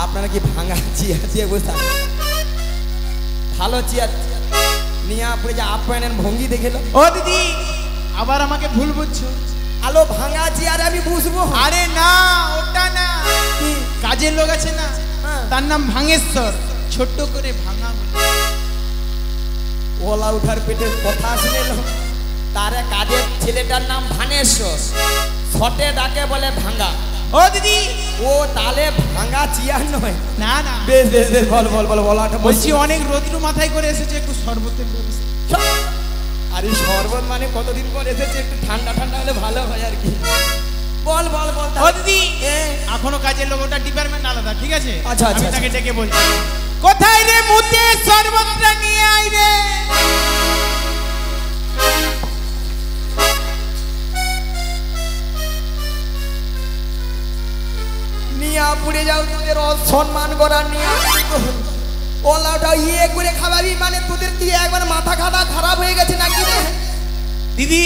আপনারা কি ভাঙা চেয়ার দিয়ে বসে ভালো চেয়ার নিয়ে আপনি যে আপ্যায়নের ভঙ্গি দেখেলো। ও দিদি আবার আমাকে ভুল বুঝছো। আলো ভাঙা চেয়ারে আমি বুঝবো? আরে না ওটা না, কাজের লোক আছে না তার নাম ভাঙেশ্বর, ছোট্ট করে ভাঙা। ওলা উঠার পেটের কথা শুনেল, তারে কাজের ছেলেটার নাম ভানেশ্বর, শটে ডাকে বলে ভাঙা। ও দিদি ও তাহলে ভাঙা চেয়ার নয়? না না বেশ বেশ বেশ বল বল বল বলাটা বলছি অনেক রৌদ্র মাথায় করে এসেছে, একটু শরবতের ব্যবস্থা। আরে শরবত মানে কতদিন পর এসেছে, একটু ঠান্ডা ঠান্ডা হলে ভালো হয় আর কি। বল বল বল। ও দিদি এখনো কাজের লোক, ওটা ডিপার্টমেন্ট আলাদা, ঠিক আছে? আচ্ছা আচ্ছা, আমি তাকে ডেকে বলছি। কোথায় রে মুতে শরবতটা নিয়ে আই রে। নিয়া পুড়ে যাও, তোদের অসম্মান করার নিয়ে ওলাটা ইয়ে করে খাওয়াবি মানে তোদের কি একবার মাথা খাটা খারাপ হয়ে গেছে নাকি রে? দিদি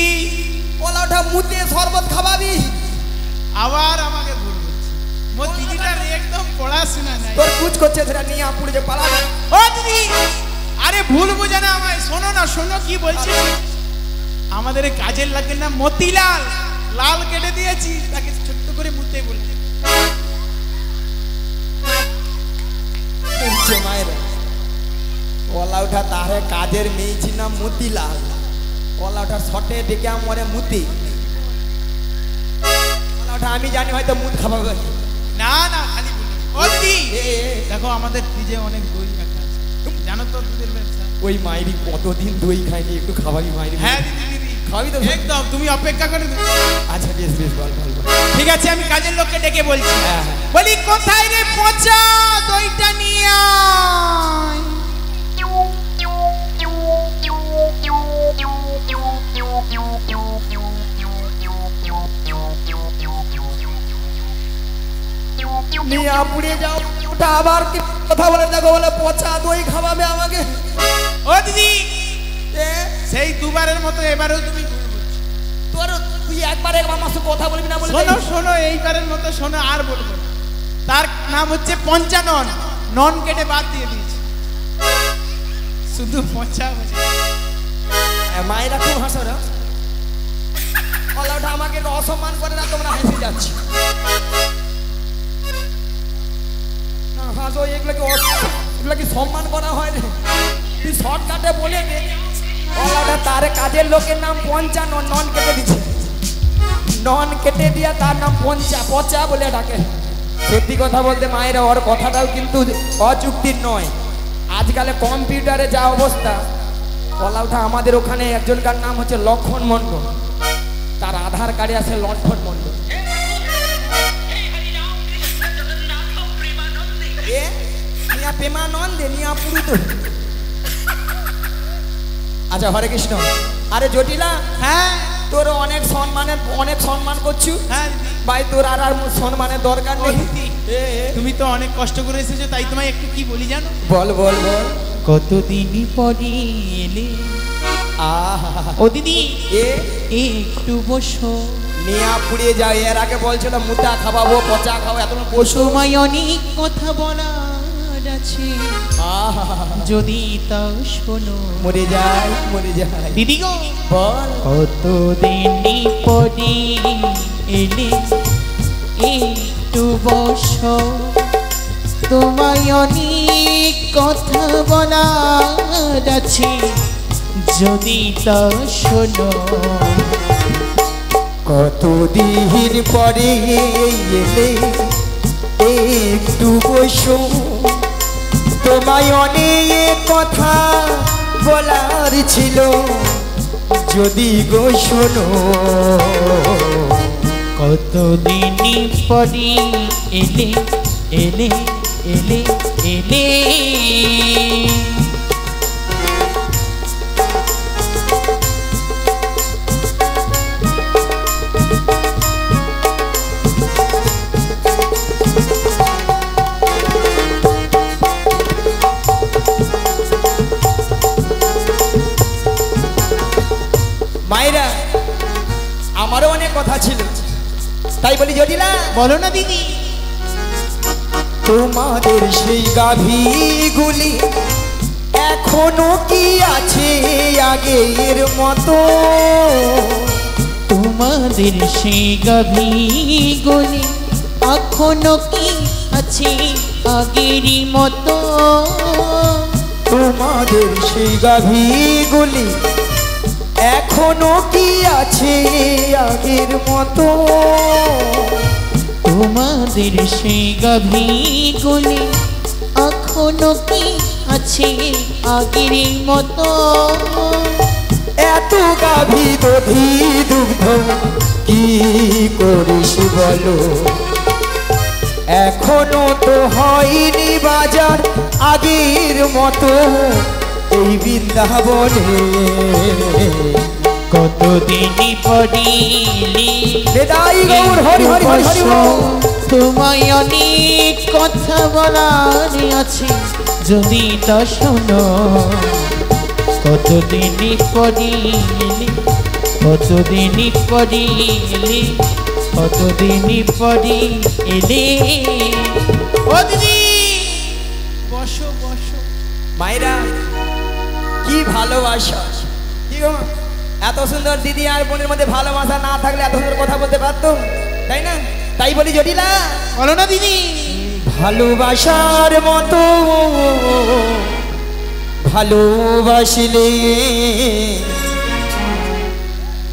ওলাটা মুতে শরবত খাওয়াবি? আবার আমাকে ভুল বুঝছে। মোর দিদিটার একদম পড়াশোনা নাই। তোর কুচ করছে সেটা নিয়ে পুড়ে যে পালা। ও দিদি আরে ভুল বুঝে না আমায়, শোনো না, শোনো কি বলছি। আমাদের কাজের লোকের নাম মতিলাল, লাল কেটে দিয়েছি, তাকে ছোট্ট করে মুতে বলে। মায়ের ওলা উঠা তারে কাজের মেয়েছি না মতিলাল, ওলা উঠা শটে ডেকে মরে মুতি। ওলা উঠা আমি জানি হয়তো মুত খাওয়াবে। না না খালি বলি। ও দিদি দেখো আমাদের ফ্রিজে অনেক দই রাখা আছে, জানো তো দুধের ব্যবসা। ওই মাইরি কতদিন দই খাইনি, একটু খাওয়াবি মাইরি। হ্যাঁ দিদি দিদি খাবি তো? একদম, তুমি অপেক্ষা করে। আচ্ছা বেশ বেশ বল বল বল। ঠিক আছে আমি কাজের লোককে ডেকে বলছি। হ্যাঁ, হ্যাঁ। বলি কোথায় রে পচা দইটা নিয়ে আয়। নিয়া পুড়ে যাও, ওটা আবার কি কথা বলে দেখো, বলে পচা দই খাওয়াবে আমাকে। ও দিদি সেই দুবারের মতো এবারেও তুমি ভুল বুঝছো। তোর তুই একবার আমার সাথে কথা বলবি না বলে? শোনো শোনো এইবারের মতো শোনো, আর বলবো না। তার নাম হচ্ছে পঞ্চানন, নন কেটে বাদ দিয়ে দিয়েছে, শুধু পচা। মায়েরা খুব হাসো রে, ওটা আমাকে অসম্মান করে না, তোমরা হেসে যাচ্ছি। হাসো, এগুলো কি সম্মান করা হয় রে? তুই শর্টকাটে বলে দে ওটা তার কাজের লোকের নাম পঞ্চানন, নন কেটে দিচ্ছে, নন কেটে দিয়া তার নাম পচা বলে ডাকে। সত্যি কথা বলতে মায়েরা ওর কথাটাও কিন্তু অযুক্তির নয়। আজকালে কম্পিউটারে যা অবস্থা, বলা ওঠা আমাদের ওখানে একজনকার নাম হচ্ছে লক্ষণ মণ্ডল, তার আধার কার্ডে আছে লক্ষণ মণ্ডল। প্রেমানন্দে নিয়া পুরুত। আচ্ছা হরে কৃষ্ণ। আরে জটিলা, হ্যাঁ তোর অনেক সম্মান করছু। হ্যাঁ ভাই তোর আর সম্মানের দরকার নেই। তুমি তো অনেক কষ্ট করে এসেছো, তাই তোমায় একটু কি বলি জানো? বল বল বল। কতদিন পরে এলে ও দিদি, একটু বসো। নিয়া পুড়িয়ে যায়, এর আগে বলছিল মুতা খাওয়াবো, পচা খাবো, এত সময় অনেক কথা বলার আছে, যদি তা শোনো। মরে যায় মরে যায়। দিদি গো বল। কতদিন পরে এলে একটু বসো, তোমায় অনেক কথা বলার আছে, যদি তা শোনো। কতদিন পরে এলে একটু বসো, তোমায় অনেক কথা বলার ছিল, যদি গো শোনো। কতদিন পরে এলে এলে এলে এলে। মায়েরা আমারও অনেক কথা ছিল, তাই বলি জটিলা। বলো না দিদি। তোমাদের সেই গাভীগুলি এখনো কি আছে আগের মতো? তোমাদের সেই গাভীগুলি এখনো কি আছে আগেরই মতো? তোমাদের সেই গাভীগুলি এখনো কি আছে আগের মতো? তোমাদের সেই গাভীগুলি এখনো কি আছে আগেরই মতো? এত গাভী দধি দুগ্ধ কি করিস বলো? এখনো তো হয়নি বাজার আগের মতো এই বৃন্দাবনে। কতদিনই পড়িলি বেদাই গৌর হরি হরি হরি হরি বল। তোমায় অনেক কথা বলার আছে যদি তা শোনো। কতদিনই পড়িলি, কতদিনই পড়িলি, কতদিনই পড়িলি। ও দিদি বসো বসো। মায়েরা কি ভালোবাসা! কি গো, এত সুন্দর দিদি আর বোনের মধ্যে ভালোবাসা না থাকলে এত সুন্দর কথা বলতে পারতো, তাই না? তাই বলি জটিলা, বলো না দিদি। ভালোবাসার মতো ভালোবাসিলে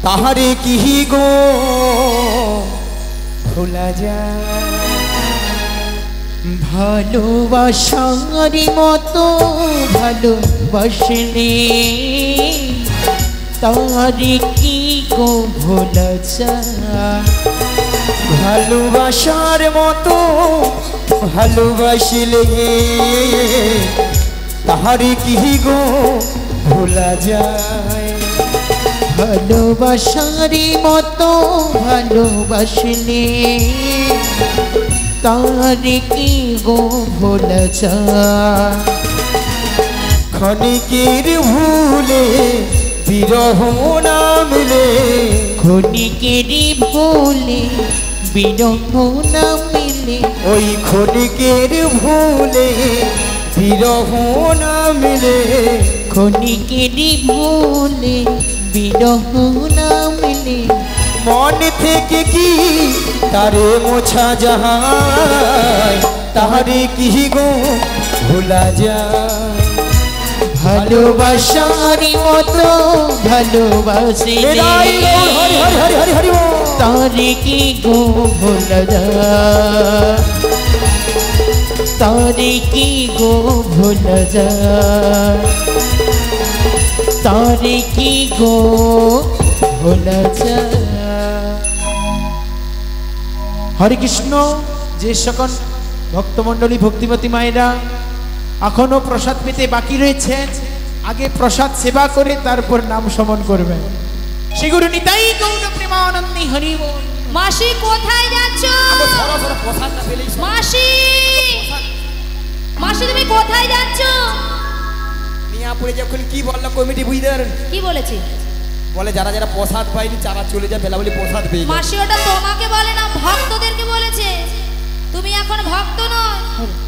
তাহারে কি গো ভোলা যায়? ভালোবাসার মতো ভালোবাসলে তারে কি গো ভোলা যায়? ভালোবাসার মতো ভালোবাসিলে তাহারে কি গো ভোলা যায়? ভালোবাসার মতো ভালোবাসলে তারে কি গো ভোলা যায়? ক্ষণিকের ভুলে বিরহ না মিলে, ক্ষণিকের ভুলে বিরহ না মিলে, ওই ক্ষণিকের ভুলে বিরহ না মিলে, ক্ষণিকের ভুলে বিরহ না মিলে, মন থেকে কি তারে মোছা যায়? তাহারে কি গো ভোলা যায়? ভালোবাসার মতো ভালোবাসিলে বেদাই গৌর হরি হরি হরি হরি হরি বল। তারে কি গো ভোলা যায়? তারে কি গো ভোলা যায়? তারে কি গো ভোলা যায়? হরে কৃষ্ণ। যে সকল ভক্তমণ্ডলী ভক্তিমতী মায়েরা এখনো প্রসাদ পেতে বাকি রয়েছেন, আগে প্রসাদ সেবা করে তারপর নাম সমন করবেন। শ্রী গুরু নিতাই গৌর প্রেমানন্দে হরি বল। মাসি কোথায় যাচ্ছ? মাসি, মাসি তুমি কোথায় যাচ্ছ? মিয়াপুরে যখন কি বললো কমিটি বুঝতে পারেন? কি বলেছি? বলে যারা যারা প্রসাদ পায়নি তারা চলে যায়, বেলা বলি প্রসাদ পেয়ে যায়। মাসি ওটা তোমাকে বলে না, ভক্তদেরকে বলেছে। তুমি এখন ভক্ত নয়,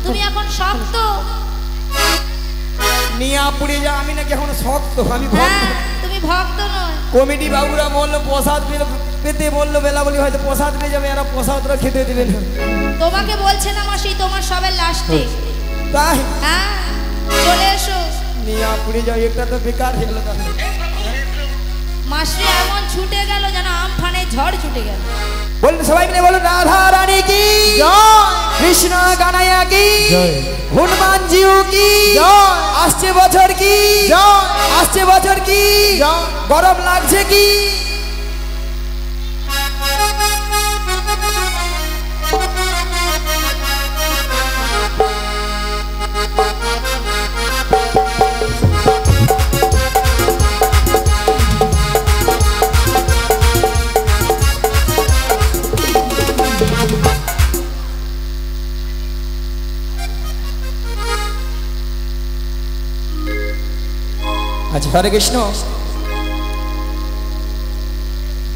তুমি এখন শক্ত। মিয়াপুরে যা আমি নাকি এখন শক্ত, আমি হ্যাঁ, তুমি ভক্ত নয়। কমিটি বাবুরা বললো প্রসাদ পেতে বললো, বেলা বলি হয়তো প্রসাদ পেয়ে যাবে, এরা প্রসাদরা খেতে দেবে না। তোমাকে বলছে না মাসি, তোমার সবের লাস্টে। তাই হ্যাঁ, চলে এসো। মিয়াপুরে যাও, একটা তো বেকার হয়ে গেল। তাহলে মাসি এমন ছুটে গেল যেন আমফানে ঝড় ছুটে গেল। বলুন সবাই মিলে বলুন, রাধা রানী কি কৃষ্ণ কানাইয়া কি, হনুমান জিউ কি, আসছে বছর কি, আসছে বছর কি, গরম লাগছে কি? আচ্ছা, হরে কৃষ্ণ।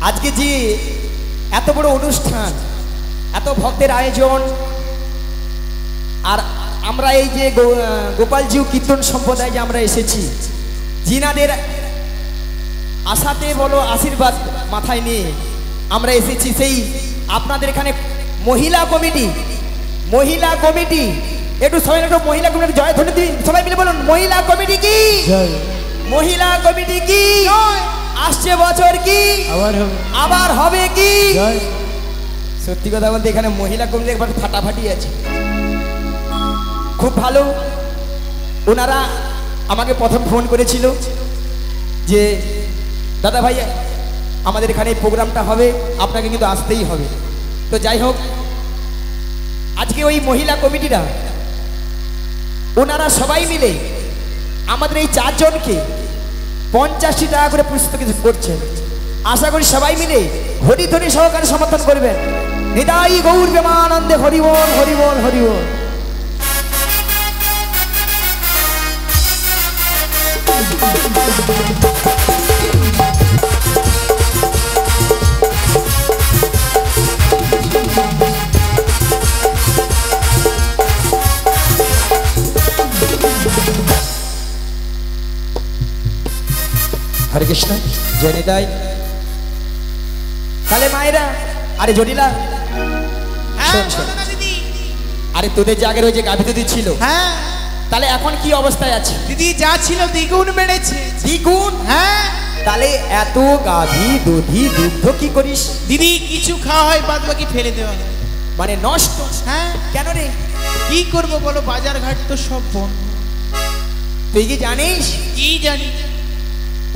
আজকে যে এত বড় অনুষ্ঠান, এত ভক্তের আয়োজন, আর আমরা এই যে গোপালজিউ কীর্তন সম্প্রদায় যে আমরা এসেছি, জিনাদের আশাতে বলো আশীর্বাদ মাথায় নিয়ে আমরা এসেছি। সেই আপনাদের এখানে মহিলা কমিটি একটু সবাই একটু মহিলা কমিটি জয় ধরে দিন, সবাই মিলে বলুন মহিলা কমিটি কি, মহিলা কমিটি কি, আসছে বছর কি আবার হবে কি। সত্যি কথা বলতে এখানে মহিলা কমিটি একবার ফাটাফাটি আছে, খুব ভালো। ওনারা আমাকে প্রথম ফোন করেছিল যে দাদা ভাই আমাদের এখানে এই প্রোগ্রামটা হবে, আপনাকে কিন্তু আসতেই হবে। তো যাই হোক, আজকে ওই মহিলা কমিটিরা ওনারা সবাই মিলে আমাদের এই 4 জনকে 50টি টাকা করে পুরস্কৃত করছেন। আশা করি সবাই মিলে হরিধ্বনি সহকারে সমর্থন করবেন। নিতাই গৌর প্রেমানন্দে হরি বল হরি বল হরি বল। হরে কৃষ্ণ, জয় নিতাই। তাহলে মায়েরা, আরে জটিলা শোন শোন, আরে তোদের যে আগের ওই যে গাভী দুধ ছিল, হ্যাঁ তাহলে এখন কি অবস্থায় আছে? দিদি যা ছিল দ্বিগুণ বেড়েছে। দ্বিগুণ? হ্যাঁ। তাহলে এত গাভী দুগ্ধ কি করিস? দিদি কিছু খাওয়া হয়, বাদ বাকি ফেলে দেওয়া হয়। মানে নষ্ট? হ্যাঁ। কেন রে? কি করবো বলো, বাজার ঘাট তো সব বন্ধ। তুই কি জানিস? কি জানি।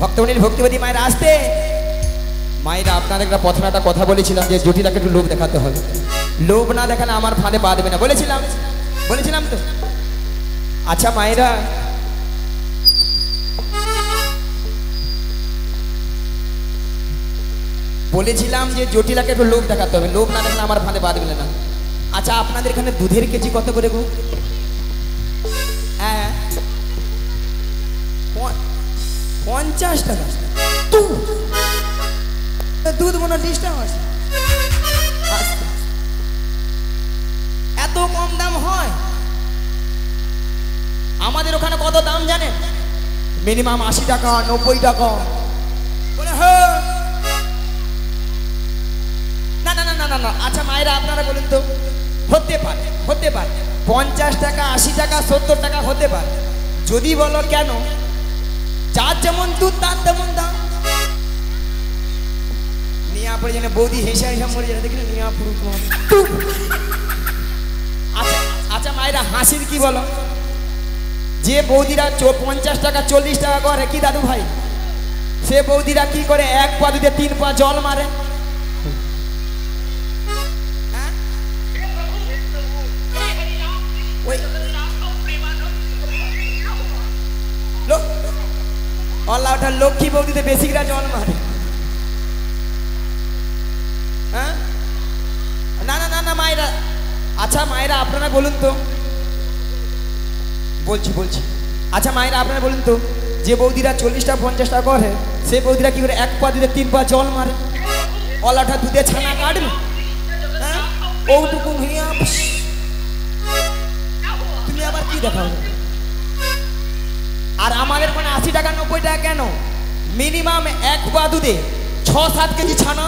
ভক্তমণির ভক্তিবতী মায়েরা আসতে, মায়েরা আপনাদের একটা প্রথমে একটা কথা বলেছিলাম যে জটিলাকে একটু লোভ দেখাতে হবে, লোভ না দেখালে আমার ফাঁদে পা দেবে না, বলেছিলাম তো। আচ্ছা মায়েরা, বলেছিলাম যে জটিলাকে একটু লোভ দেখাতে হবে, লোভ না দেখালে আমার ফাঁদে পা দেবে না। আচ্ছা আপনাদের এখানে দুধের কেজি কত করে গো? হ্যাঁ 50 টাকা দুধ মনে ডিস্টার্ব আছে, এত কম দাম হয়? আমাদের ওখানে কত দাম জানেন? মিনিমাম 80 টাকা 90 টাকা। বলে হ্যাঁ, না না না না না। আচ্ছা মায়েরা আপনারা বলুন তো, হতে পারে 50 টাকা 80 টাকা 70 টাকা হতে পারে। যদি বলো কেন, যার যেমন দুধ তার তেমন দাম। নিয়া পড়ে যেন বৌদি হেসে মরে যায়, দেখি নিয়া পুরো। আচ্ছা মায়েরা হাসির কি বলো? যে বৌদিরা 50 টাকা 40 টাকা করে কি দাদু ভাই, সে বৌদিরা কি করে 1 পা দুধে 3 পা জল মারে? ওটা লক্ষ্মী বৌদিতে বেশিরা জল মারে। হ্যাঁ না না না না মায়েরা। আচ্ছা মায়েরা আপনারা বলুন তো, বলছি। আচ্ছা মায়েরা আপনারা বলুন তো, যে বৌদিরা 40 টাকা 50 টাকা করে, সে বৌদিরা কি করে 1 পা দুধে 3 পা জল মারে? ওলাটা দুধে ছানা কাটবে, হ্যাঁ ওটুকু হিয়া। তুমি আবার কি দেখাও? আর আমাদের কোনো 80 টাকা 90 টাকা কেন? মিনিমাম 1 পা দুধে 6-7 কেজি ছানা।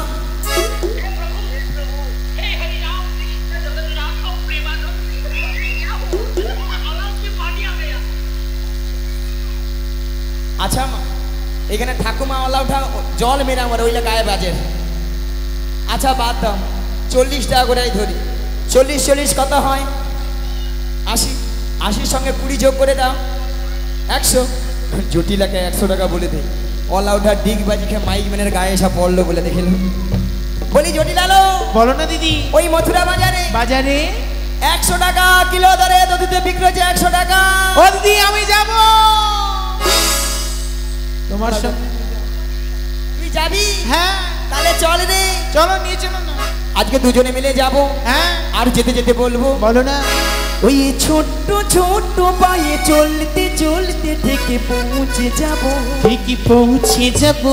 আচ্ছা এখানে ঠাকুমা ওলা জল মেরে আমার ওইটা গায়ে বাজে। আচ্ছা বাদ দাও, 40 টাকা করে ধরি। 40 কত হয়? 80। 80 সঙ্গে 20 যোগ করে দাও, 100। জটিলাকে 100 টাকা বলে দেয়। ওলা ওঠা ডিগ বাজি খেয়ে মাইক ম্যানের গায়ে এসে পড়লো বলে দেখে বলি জটিলালো। বলো না দিদি। ওই মথুরা বাজারে 100 টাকা কিলো দরে দুধে বিক্রি হচ্ছে। 100 টাকা। ও দিদি আমি যাব তোমার সঙ্গে। তুই যাবি? হ্যাঁ। তাহলে চল রে। চলো নিয়ে চলো না, আজকে দুজনে মিলে যাব। হ্যাঁ। আর যেতে যেতে বলবো। বলো না। ওই ছোট্ট ছোট্ট পায়ে চলতে চলতে থেকে পৌঁছে যাব। ঠিকই পৌঁছে যাব।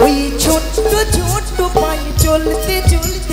ওই ছোট্ট ছোট্ট পায়ে চলতে চলতে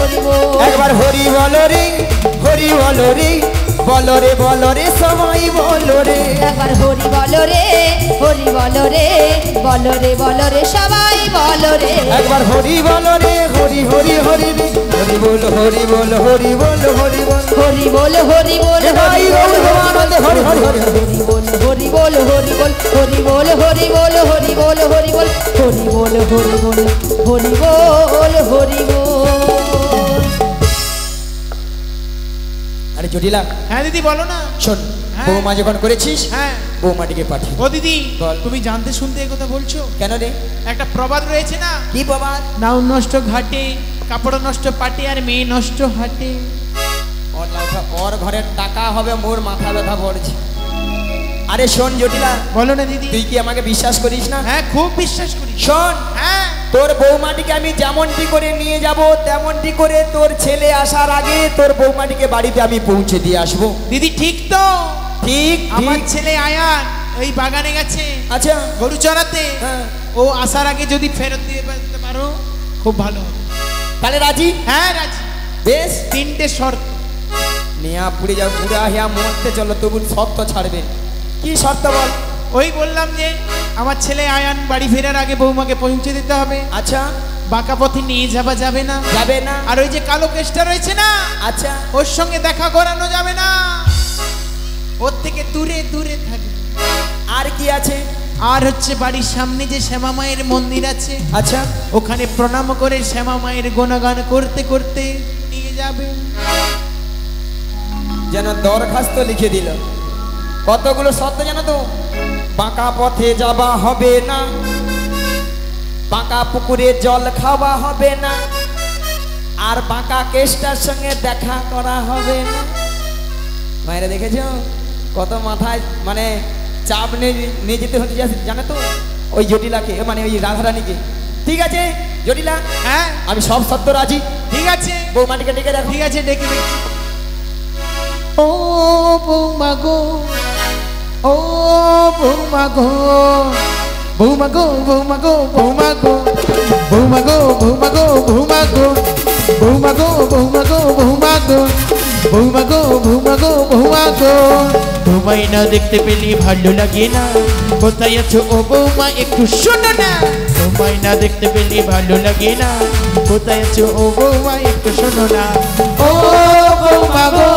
হরি বল একবার হরি বলো রে, হরি বলো রে, বলো রে সবাই বলো রে। একবার হরি বলো রে, হরি বলো রে, বলো রে সবাই বলো রে। একবার হরি বলো রে, হরি হরি হরি রে, হরি বল হরি বল হরি বল হরি বল। হরি বল হরি বল জয় গৌর ভগবানন্দে হরি হরি হরি হরি। হরি বল হরি বল হরি বল হরি বল হরি বল হরি বল হরি বল হরি বল হরি বল হরি বল হরি বল। আরে জটিলা, হ্যাঁ দিদি বলো না। শোন, হ্যাঁ। বৌমা যখন করেছিস হ্যাঁ বৌমাটিকে পাঠিয়ে ও দিদি বল। তুমি জানতে শুনতে এই কথা বলছো? কেন রে? একটা প্রবাদ রয়েছে না, কি বাবা? নাও নষ্ট ঘাটে, কাপড় নষ্ট পাটে, আর মেয়ে নষ্ট হাটে। ওর ঘরের টাকা হবে, মোর মাথা ব্যথা পড়ছে। আরে শোন জটিলা, বলো না দিদি। তুই কি আমাকে বিশ্বাস করিস না? হ্যাঁ খুব বিশ্বাস করি। শোন, হ্যাঁ তোর বৌমাটিকে আমি যেমনটি করে নিয়ে যাব, তেমনটি করে তোর ছেলে আসার আগে তোর বৌমাটিকে বাড়িতে আমি পৌঁছে দিয়ে আসবো। দিদি ঠিক তো? ঠিক আমার ঠিক। ছেলে আয়ান ওই বাগানে গেছে আচ্ছা, গরু চড়াতে। হ্যাঁ। ও আসার আগে যদি ফেরত দিয়ে দিতে পারো খুব ভালো হবে। তাহলে রাজি? হ্যাঁ রাজি। বেশ, 3টে শর্ত। নেয়া পুড়ে যাও, পুরা হিয়া মরতে চলো, তবু শর্ত ছাড়বে। কি শর্ত বল? ওই বললাম যে আমার ছেলে আয়ান বাড়ি ফেরার আগে বৌমাকে পৌঁছে দিতে হবে, আচ্ছা, বাঁকা পথে নিয়ে যাওয়া যাবে না, যাবে না। আর ওই যে কালো কেষ্টা রয়েছে না, আচ্ছা, ওর সঙ্গে দেখা করানো যাবে না, ওর থেকে দূরে দূরে থাকবে। আর কি আছে? আর হচ্ছে বাড়ির সামনে যে শ্যামা মায়ের মন্দির আছে, আচ্ছা, ওখানে প্রণাম করে শ্যামা মায়ের গুণগান করতে করতে নিয়ে যাবে। যেন দরখাস্ত লিখে দিল। কতগুলো শর্ত জানো তো? বাঁকা পথে যাওয়া হবে না, বাঁকা পুকুরে জল খাওয়া হবে না, আর বাঁকা কেষ্টার সঙ্গে দেখা করা হবে না। মায়েরা দেখেছ কত মাথায় মানে চাপ নিয়ে যেতে হচ্ছে জানো তো ওই জটিলাকে, মানে ওই রাধারানীকে। ঠিক আছে জটিলা, হ্যাঁ আমি সব শর্ত রাজি। ঠিক আছে, বৌমাটিকে ডেকে দেখো। ঠিক আছে ডেকে দেখি। ও বৌমা গো, ও বৌমা গো, বৌমা গো, বৌমা গো, বৌমা গো, বৌমা গো, বৌমা গো, বৌমা গো, বৌমা গো, বৌমা গো, বৌমা গো, বৌমা গো, বৌমা গো, বৌমা গো। তোমায় না দেখতে পেলে ভালো লাগে না, কোথায় আছো ও বৌমা একটু শোনো না। তোমায় না দেখতে পেলে ভালো লাগে না, কোথায় আছো ও বৌমা একটু শোনো না। ও বৌমা গো,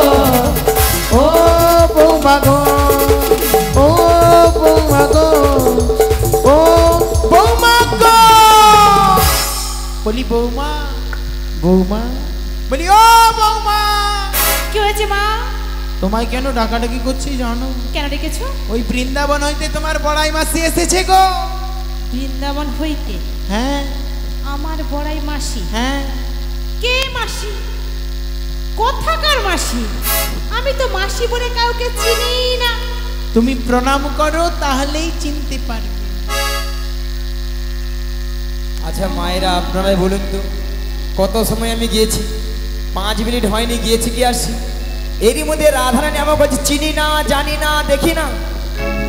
ও বৌমা গো, ও বৌমা গো, ও বৌমা গো। বলি বৌমা, বৌমা, বলি ও বৌমা। কি হয়েছে মা? তোমায় কেন ডাকাডাকি করছি জানো? কেন ডেকেছো? ওই বৃন্দাবন হইতে তোমার বড়াই মাসি এসেছে গো। বৃন্দাবন হইতে হ্যাঁ আমার বড়াই মাসি? হ্যাঁ। কে মাসি? কোথাকার মাসি? আমি তো মাসি বলে কাউকে চিনি না। তুমি প্রণাম করো তাহলেই চিনতে পারবে। আচ্ছা মায়েরা আপনারাই বলুন তো, কত সময় আমি গিয়েছি? 5 মিনিট হয়নি, গিয়েছি কি আসছি? এরই মধ্যে রাধারানী আমার বলছে চিনি না, জানি না, দেখি না।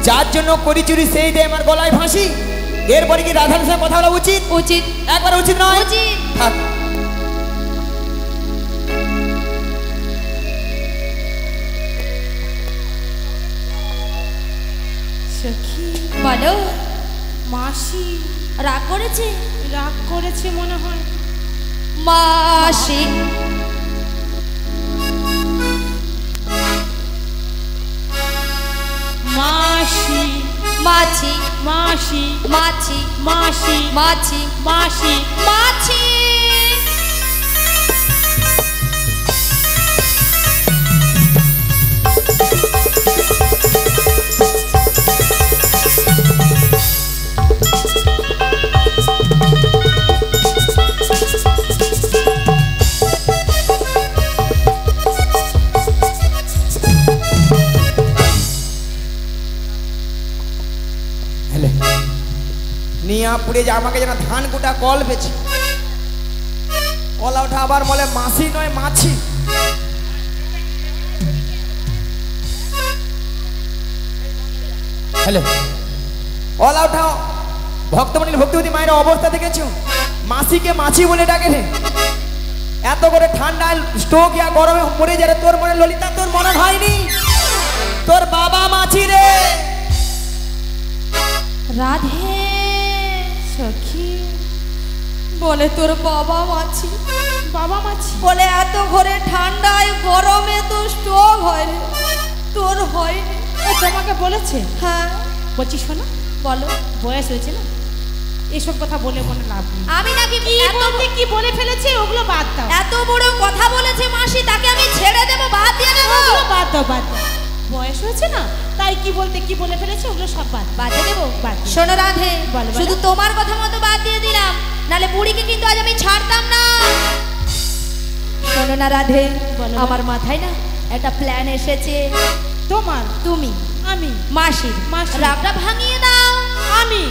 যার জন্য করি চুরি সেই দেয় আমার গলায় ফাঁসি। এরপরে কি রাধারানীর সঙ্গে কথা বলা উচিত? উচিত। একবার উচিত নয়? উচিত। থাক। সখী বলো মাসি রাগ করেছে? রাগ করেছে মনে হয়। মাসি মাসি মাছি মাসি মাছি মাসি মাছি মাসি মাছি নিয়া পুড়ে যে আমাকে যেন ধান কুটা কল পেয়েছে। কলা ওঠা আবার বলে মাসি নয় মাছি। হ্যালো, অলা উঠাও। ভক্তমণি ভক্তিবতী মায়ের অবস্থা দেখেছো? মাসিকে মাছি বলে ডাকে রে। এত করে ঠান্ডায় স্ট্রোক ইয়া গরমে মরে যাবে তোর মনে ললিতা তোর মনে হয়নি তোর বাবা মাছি রে রাধে সখী বলে তোর বাবা মাছি বাবা মাছি বলে এত ঘরে ঠান্ডায় গরমে তো স্ট্রোক হয় রে তোর হয়নি ও তোমাকে বলেছে? হ্যাঁ বলছি শোনো, বলো বয়স হয়েছে না, এসব কথা বলে কোনো লাভ নেই। আমি নাকি এত বলতে কি বলে ফেলেছে ওগুলো বাদ দাও। এত বড় কথা বলেছে মাসি তাকে আমি ছেড়ে দেবো বাদ দিয়ে দেবো ওগুলো বাদ দাও, বাদ দাও। বয়স হয়েছে না, তাই কি বলতে কি বলে ফেলেছে ওগুলো সব বাদ বাদ দিয়ে দেবো বাদ দিয়ে। শোনো রাধে বলো, বলো। শুধু তোমার কথা মতো বাদ দিয়ে দিলাম নালে বুড়িকে কিন্তু আজ আমি ছাড়তাম না শোনো না রাধে বলো। আমার মাথায় না একটা প্ল্যান এসেছে তোমার? তুমি আমি মাসির মাসির। রাগটা ভাঙিয়ে দাও আমি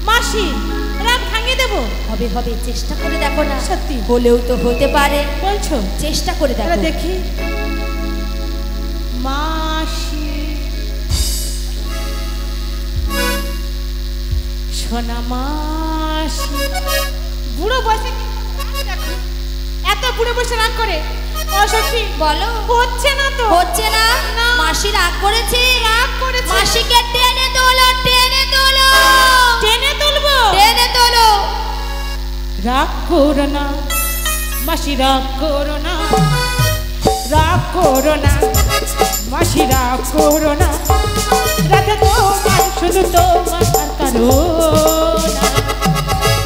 মাসি রাগ ভাঙিয়ে দেবো? হবে হবে চেষ্টা করে দেখো না সত্যি? হলেও তো হতে পারে বলছো? চেষ্টা করে তাহলে দেখো দেখি। মাসি সোনা মাসি বুড়ো বয়সে দেখো, এত বুড়ো বয়সে রাগ করে। ও সখী বলো হচ্ছে না তো। হচ্ছে না না। মাসি রাগ করেছে রাগ করেছে। মাসিকে টেনে তোলো টেনে তোলো টেনে তুলবো? টেনে তোলো রাগ করো না মাসি, রাগ করো না, রাগ করো না মাসি, রাগ করো না। রাধে তোমার শুধু তোমার আর কারো না।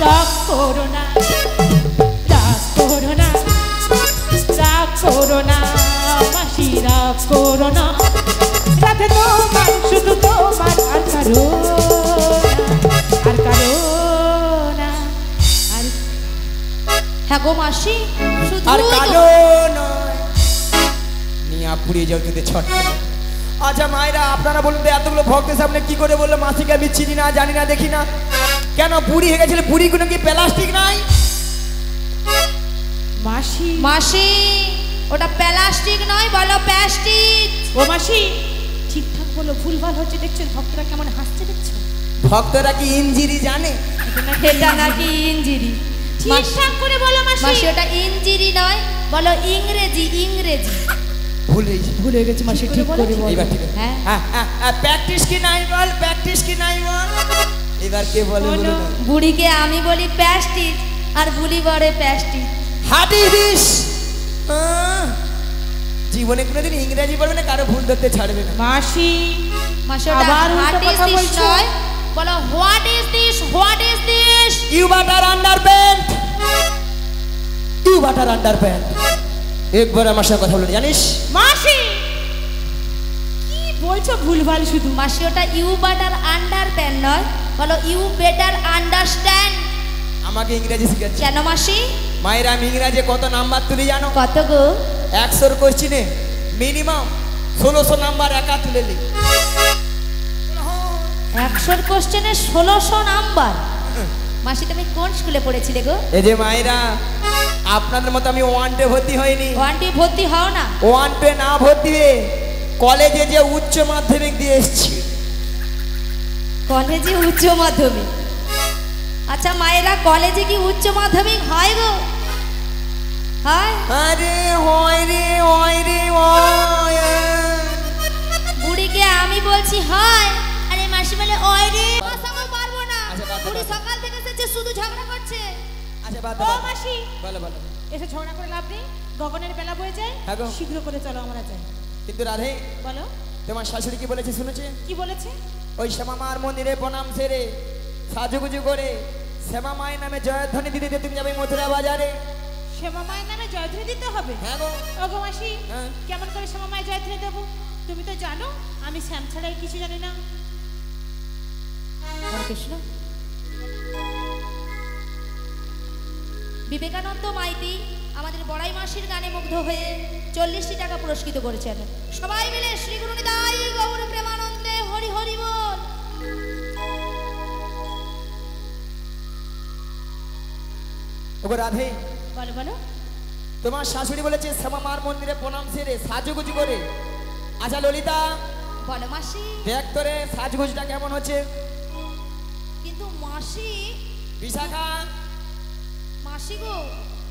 রাগ করো না, রাগ করো না, রাগ করো না মাসি, রাগ করো না। রাধে তোমার শুধু তোমার আর কারো না, আর কারো না। আর হ্যাঁ গো মাসি শুধু আর কালো নয় নিয়া পুড়িয়ে যাও তোদের ছট আচ্ছা মায়েরা আপনারা বলুন তো এতগুলো ভক্তের সামনে কি করে বললো মাসিকে আমি চিনি না জানি না দেখি না কেন বুড়ি হয়ে গেছিল বুড়িগুলো কি প্লাস্টিক নাই মাসি, মাসি ওটা প্লাস্টিক নয় বলো প্লাস্টিক ও মাসি ঠিকঠাক বলো, ভুলভাল হচ্ছে দেখছো, ভক্তরা কেমন হাসছে দেখছো। ভক্তরা কি ইঞ্জিরি জানে এটা নাকি ইঞ্জিরি ঠিকঠাক করে বলো মাসি। মাসি ওটা ইঞ্জিরি নয় বলো ইংরেজি ইংরেজি ভুল হয়েছে ভুলে গেছে মাসি, ঠিক করে বলো। এইবার ঠিক আছে হ্যাঁ প্র্যাকটিস কি নাই বল প্র্যাকটিস কি নাই বল এবার কে বলে বলুন না বুড়িকে আমি বলি প্লাস্টিক আর বুলি বলে প্লাস্টিক হাটি দিস জীবনে কোনোদিন ইংরেজি বলবে না কারো ভুল ধরতে ছাড়বে না মাসি মাসি ওটা আবার হোয়াট উল্টো ইজ কথা দিস বলছো। নয় বলো what is this what is this you butter underpants you butter underpants একবার আমার সাথে কথা বলে জানিস মাসি কি বলছো ভুলভাল শুধু। মাসি ওটা ইউ বাটার আন্ডার প্যান নয় বলো ইউ বেটার আন্ডারস্ট্যান্ড আমাকে ইংরেজি শিখাচ্ছে কেন মাসি মায়ের আমি ইংরাজি কত নাম্বার তুলি জানো কত গো 100 কোশ্চিনে মিনিমাম 1600 নাম্বার একা তুলে নি 100 কোশ্চেনে 1600 নাম্বার মাসি তুমি কোন স্কুলে পড়েছিলে গো এই যে মায়েরা আপনাদের মতো আমি ওয়ান ডে ভর্তি হয়নি ওয়ানটি ভর্তি হও না ওয়ান ডে না ভর্তি হয়ে কলেজে যে উচ্চ মাধ্যমিক দিয়ে এসেছি কলেজে উচ্চ মাধ্যমিক আচ্ছা মায়েরা কলেজে কি উচ্চ মাধ্যমিক হয় গো হয় আরে হয় রে হয় রে হয় বুড়িকে আমি বলছি হয় আরে মাসি বলে ওই রে বসাবো পারবো না আচ্ছা, বাদ দাও, বুড়ি বাদ দাও। সকাল থেকে এসেছে শুধু ঝগড়া করছে আচ্ছা বাদ ও দাও মাসি বলো বলো এসে ঝগড়া করে লাভ নেই, গগনের বেলা বয়ে যায়, হ্যাঁ গো। শীঘ্র করে চলো আমরা যাই। কিন্তু রাধে বলো তোমার শাশুড়ি কি বলেছে শুনেছে কি বলেছে? ওই শ্যামা মার মন্দিরে প্রণাম সেরে সাজুগুজু করে শ্যামা মায়ের নামে জয়ধ্বনি দিতে দিতে তুমি যাবে মথুরা বাজারে শ্যামা মায়ের নামে জয়ধ্বনি দিতে হবে? হ্যাঁ গো ওগো মাসি হ্যাঁ। কেমন করে শ্যামা মায়ের জয়ধ্বনি দেবো? তুমি তো জানো আমি শ্যাম ছাড়া আর কিছু জানি না। কৃষ্ণ বিবেকানন্দ মাইতি আমাদের বড়াই মাসির গানে মুগ্ধ হয়ে 40টি টাকা পুরস্কৃত করেছেন সবাই মিলে শ্রী গুরু নিতাই গৌর প্রেমানন্দে হরি হরি বল ওগো রাধে বলো বলো তোমার শাশুড়ি বলেছে শ্যামা মার মন্দিরে প্রণাম সেরে সাজুগুজু করে আচ্ছা ললিতা বলো মাসি দেখ তোরে সাজগুজটা কেমন হচ্ছে কিন্তু মাসি বিশাখা মাসি গো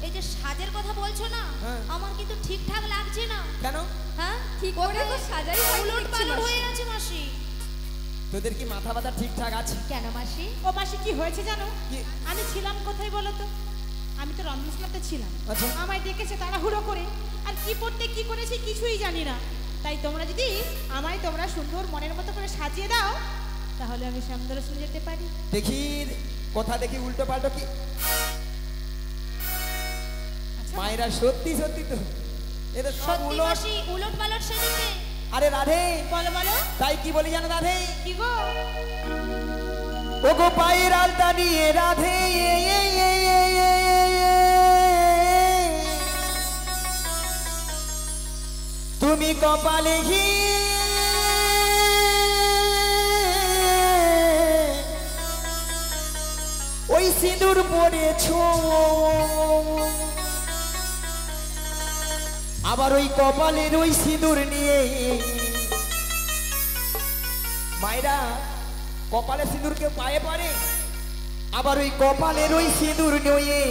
এই যে সাজের কথা বলছো না, হ্যাঁ। আমার কিন্তু ঠিকঠাক লাগছে না। কেন? হ্যাঁ, কি করে তো সাজাই উলট পালট হয়ে গেছে মাসি। তোদের কি মাথা ব্যথা ঠিকঠাক আছে? কেন মাসি? ও মাসি কি হয়েছে জানো? কি? আমি ছিলাম কোথায় বলো তো? আমি তো রন্ধনশালাতে ছিলাম। আচ্ছা। আমায় ডেকেছে তাড়াহুড়ো করে, আর কি পড়তে কি করেছি কিছুই জানি না। তাই তোমরা যদি আমায় তোমরা সুন্দর মনের মতো করে সাজিয়ে দাও, তাহলে আমি সামদর্শনে যেতে পারি। দেখি কথা দেখি উল্টো পাল্টো কি আচ্ছা, মায়েরা সত্যি সত্যি তো এটা সব সত্যি উলট। মাসি উলট পালট সেজেছে। আরে রাধে, বলো বলো তাই কি বলি জানো রাধে? কি গো? ও গো পায়ের আলতা নিয়ে রাধে, তুমি কপালে ঘি ওই সিঁদুর পড়েছো, আবার ওই কপালের ওই সিঁদুর নিয়ে মায়েরা কপালে সিঁদুর কেউ পায়ে পারে, আবার ওই কপালের ওই সিঁদুর নিয়ে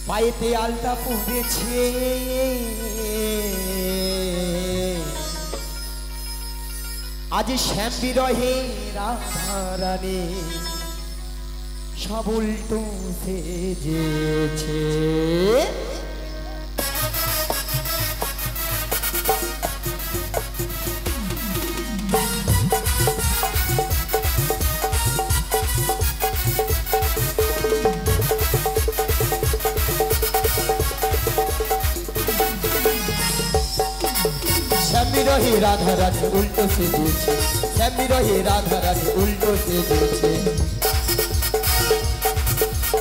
পায়েতে আলতা পড়েছে। আজ শ্যাম বিরহে রাধারানী সব উল্টো সেজেছে। শ্যামিরহে রাধারানী উল্টো সেজেছে, শ্যামিরহে রাধারানী উল্টো সেজেছে।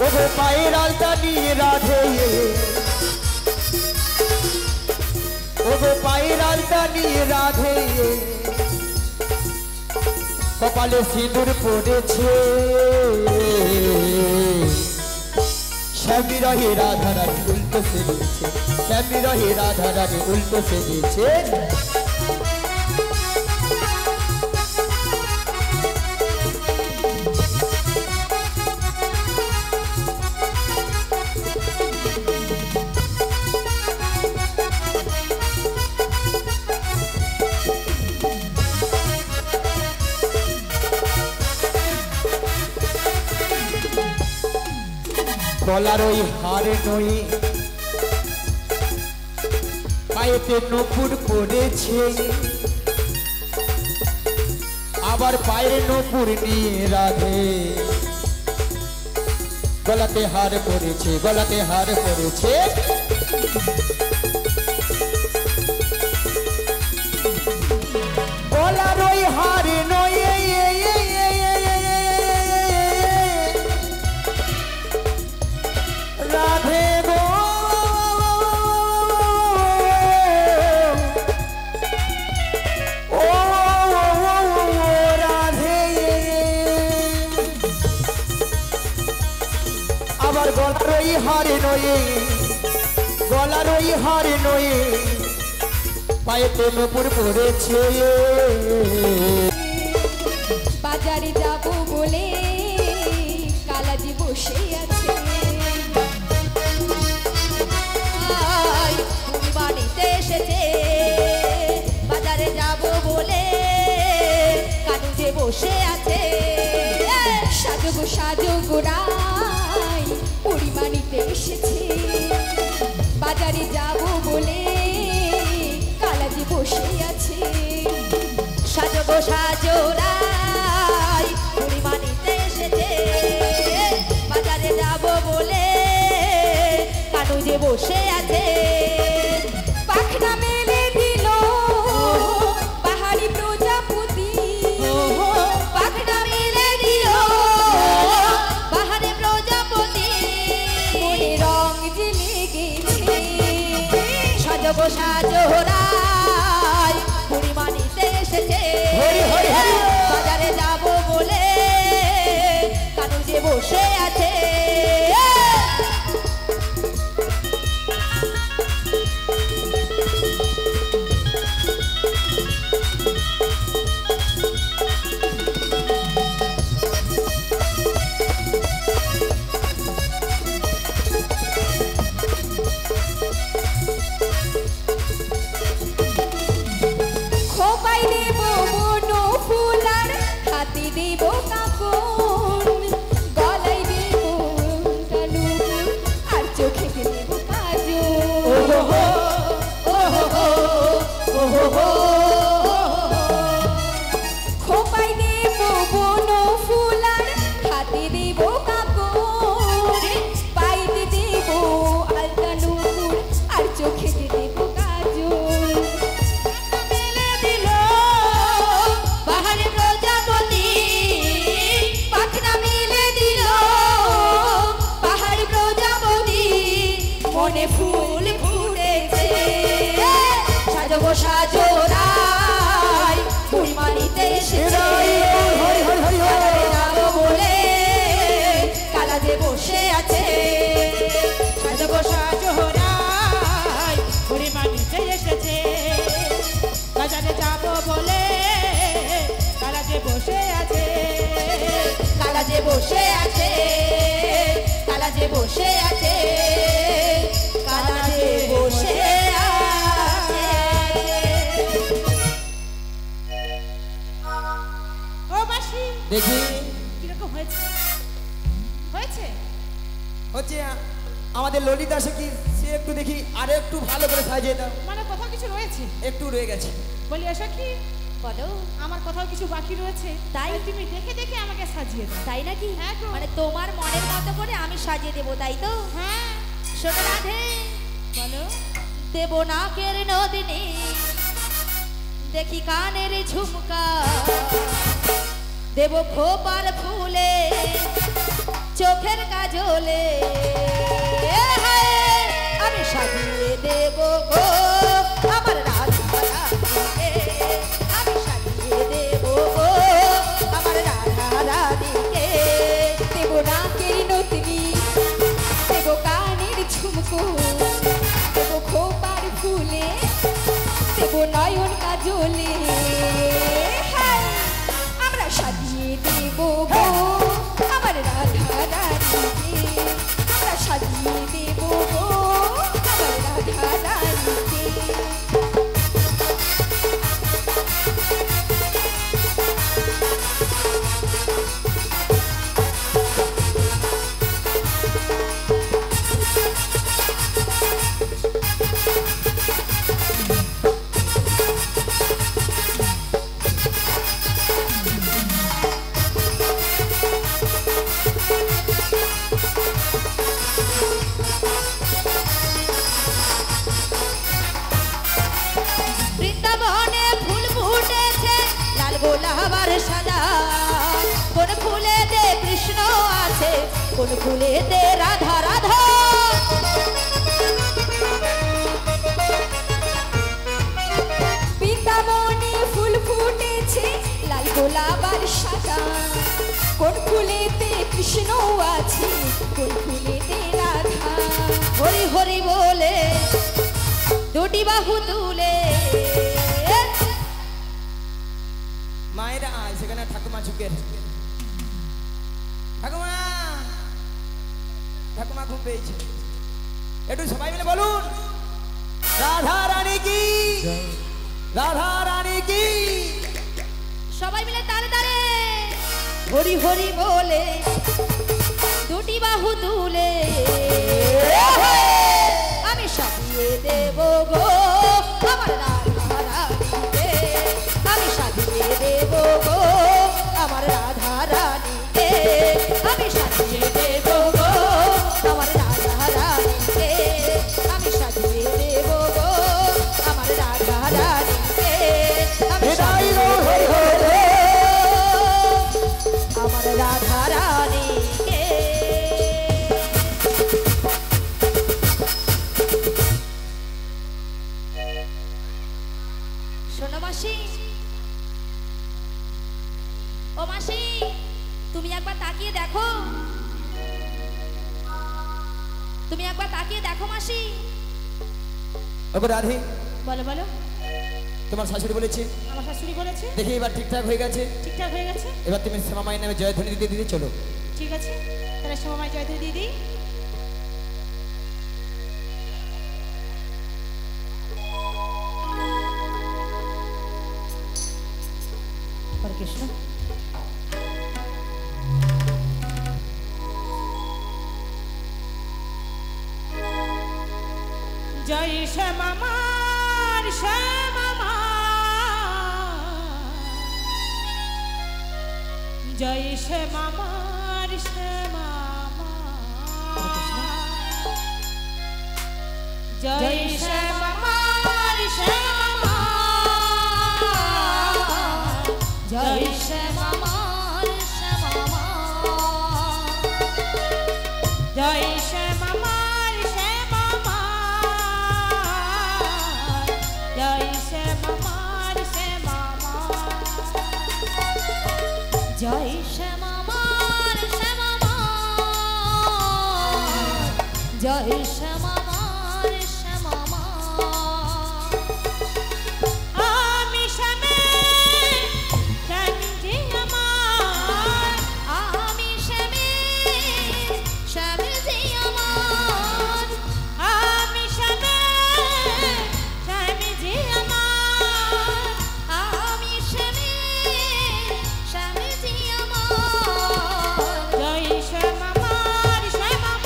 ও গো পায়ের আলতা নিয়ে রাধে, ও গো পায়ের আলতা নিয়ে রাধে, কপালে সিঁদুর পড়েছে। শ্যামিরহে রাধারানী উল্টো সেজেছে, শ্যামিরহে রাধারানী উল্টো সেজেছে। গলার ওই হারে নই পায়েতে নপুর পড়েছে, আবার পায়ের নপুর নিয়ে রাধে গলাতে হার পড়েছে, গলাতে হার পড়েছে। গলার ওই হারে নই রাধে গো, ও রাধে, আবার গলার ওই হারে নয়ে, গলার ওই হারে নয়ে পায়েতে নপুর পড়েছে। বাজারে যাব বলে কালাজি বসে আছে, তুমি বাড়িতে এসেছে। বাজারে যাব বলে কানু যে বসে আছে। সাজগো সাজগো রাই পরিমাণিতে এসেছে। বাজারে যাব বলে কালাজি বসে আছে। সাজগো সাজোরাই পরিমাণিতে এসেছে। বাজারে যাব বলে কানু যে বসে আছে। পাখনা মেলে দিল পাহাড়ি প্রজাপতি, পাখনা মেলে দিল পাহাড়ে প্রজাপতি। মনে রং যে লেগেছে। সাজগো সাজোরাই পরিমাণিতে এসেছে। হরি হরি হরি। খোপায় দেব বনো ফুলার হাতে দেব কাপড় গলায় দেব কানুর আর চোখে দেব কাজল খোপায় দেব বনো ফুলার হাতে দেব কাপড় পাইতে দেব আলতা নুপুর আর চোখে দেব কাজল মেলে দিল পাহাড়ে প্রজাপতি পাখনা মেলে দিল পাহাড় প্রজাপতি মনে ফুল ফুটেছে সাজবো সাজোরাই ফুলমালিতে এসেছে যাবো বলে কালা যে বসে আছে সাজবো সাজোরাই পরিমাণিতে এসেছে বাজারে যাবো বলে কালা যে বসে আছে কালা যে বসে আছে কালা যে বসে আছে কালা যে বসে আছে ও মাসি দেখি কিরকম হয়েছে হয়েছে হচ্ছে আমাদের ললিতা সে কি সে একটু দেখি আরো একটু ভালো করে সাজিয়ে দাও। মানে কোথাও কিছু রয়েছে একটু রয়ে গেছে। বলি এসো কি বলো আমার কোথাও কিছু বাকি রয়েছে তাই? তুমি দেখে দেখে আমাকে সাজিয়ে দাও তাই নাকি? হ্যাঁ গো। মানে তোমার মনের মতো করে আমি সাজিয়ে দেবো, তাই তো? হ্যাঁ শোনো রাধে, বলো দেব নাকের নদিনী, দেখি কানের ঝুমকা, দেব খোপার ফুলে, চোখের কাজলে, আমি সাজিয়ে দেব গো আমার রাধা রানীকে, আমি সাজিয়ে দেব গো আমার রাধা রানীকে। দেব নাকের নতনি, দেব কানের ঝুমকো, দেব খোপার ফুলে, দেব নয়ন কাজলে, আমরা সাজিয়ে দেব গো আমার রাধা রানীকে, আমরা সাজিয়ে দেব গো আমার রাধা রানীকে। বৃন্দাবনে ফুল ফুটেছে লাল গোলাপ আর সাদা, কোন ফুলেতে কৃষ্ণ আছে, কোন ফুলেতে রাধা রাধা। বৃন্দাবনে ফুল ফুটেছে লাল গোলাপ আর সাদা, কোন ফুলেতে কৃষ্ণ আছে, কোন ফুলেতে রাধা। হরি হরি বলে দুটি বাহু তুলে, মায়েরা আয় সেখানে ঠাকুমা ঝুঁকে ঠাকুমা ঠাকুমা ঘুম পেয়েছে, একটু সবাই মিলে বলুন রাধা রানী কি, রাধা রানী কি। সবাই মিলে তারে তারে হরি হরি বলে দুটি বাহু তুলে, আমি সাজিয়ে দেব গো আমার রাধা রানীকে, আমি সাজিয়ে দেব গো আমার রাধা রানীকে, আমি সাজিয়ে দেব গো আমার রাধা রানীকে, আমি সাজিয়ে দেব গো আমার রাধা রানীকে, আমি সাজিয়ে দেব গো আমার রাধা রানীকে। শোনো মাসি, ও মাসি তুমি একবার তাকিয়ে দেখো, তুমি একবার তাকিয়ে দেখো মাসি। ওগো রাধে, বলো বলো তোমার শাশুড়ি বলেছে আমার শাশুড়ি বলেছে দেখি এবার ঠিকঠাক হয়ে গেছে, ঠিকঠাক হয়ে গেছে। এবার তুমি শ্যামা মায়ের নামে জয়ধ্বনি দিতে দিতে চলো। ঠিক আছে তাহলে সময় জয়তে দিদি। হরে কৃষ্ণ। জয় শ্যামার শ্যামা, জয় শ্যামার শ্যামা, জয় শ্যামার শ্যামা, জয় শ্যামার শ্যামা, জয় শ্যামার শ্যামা, জয় শ্যামার শ্যামা, জয় শ্যামার শ্যামা, জয় শ্যামার শ্যামা। আমি শ্যামে শ্যামজি আমার, আমি শ্যামে শ্যামজি আমার, আমি শ্যামে শ্যামজি আমার, আমি শ্যামে শ্যামজি আমার। জয় শ্যামার শ্যামা,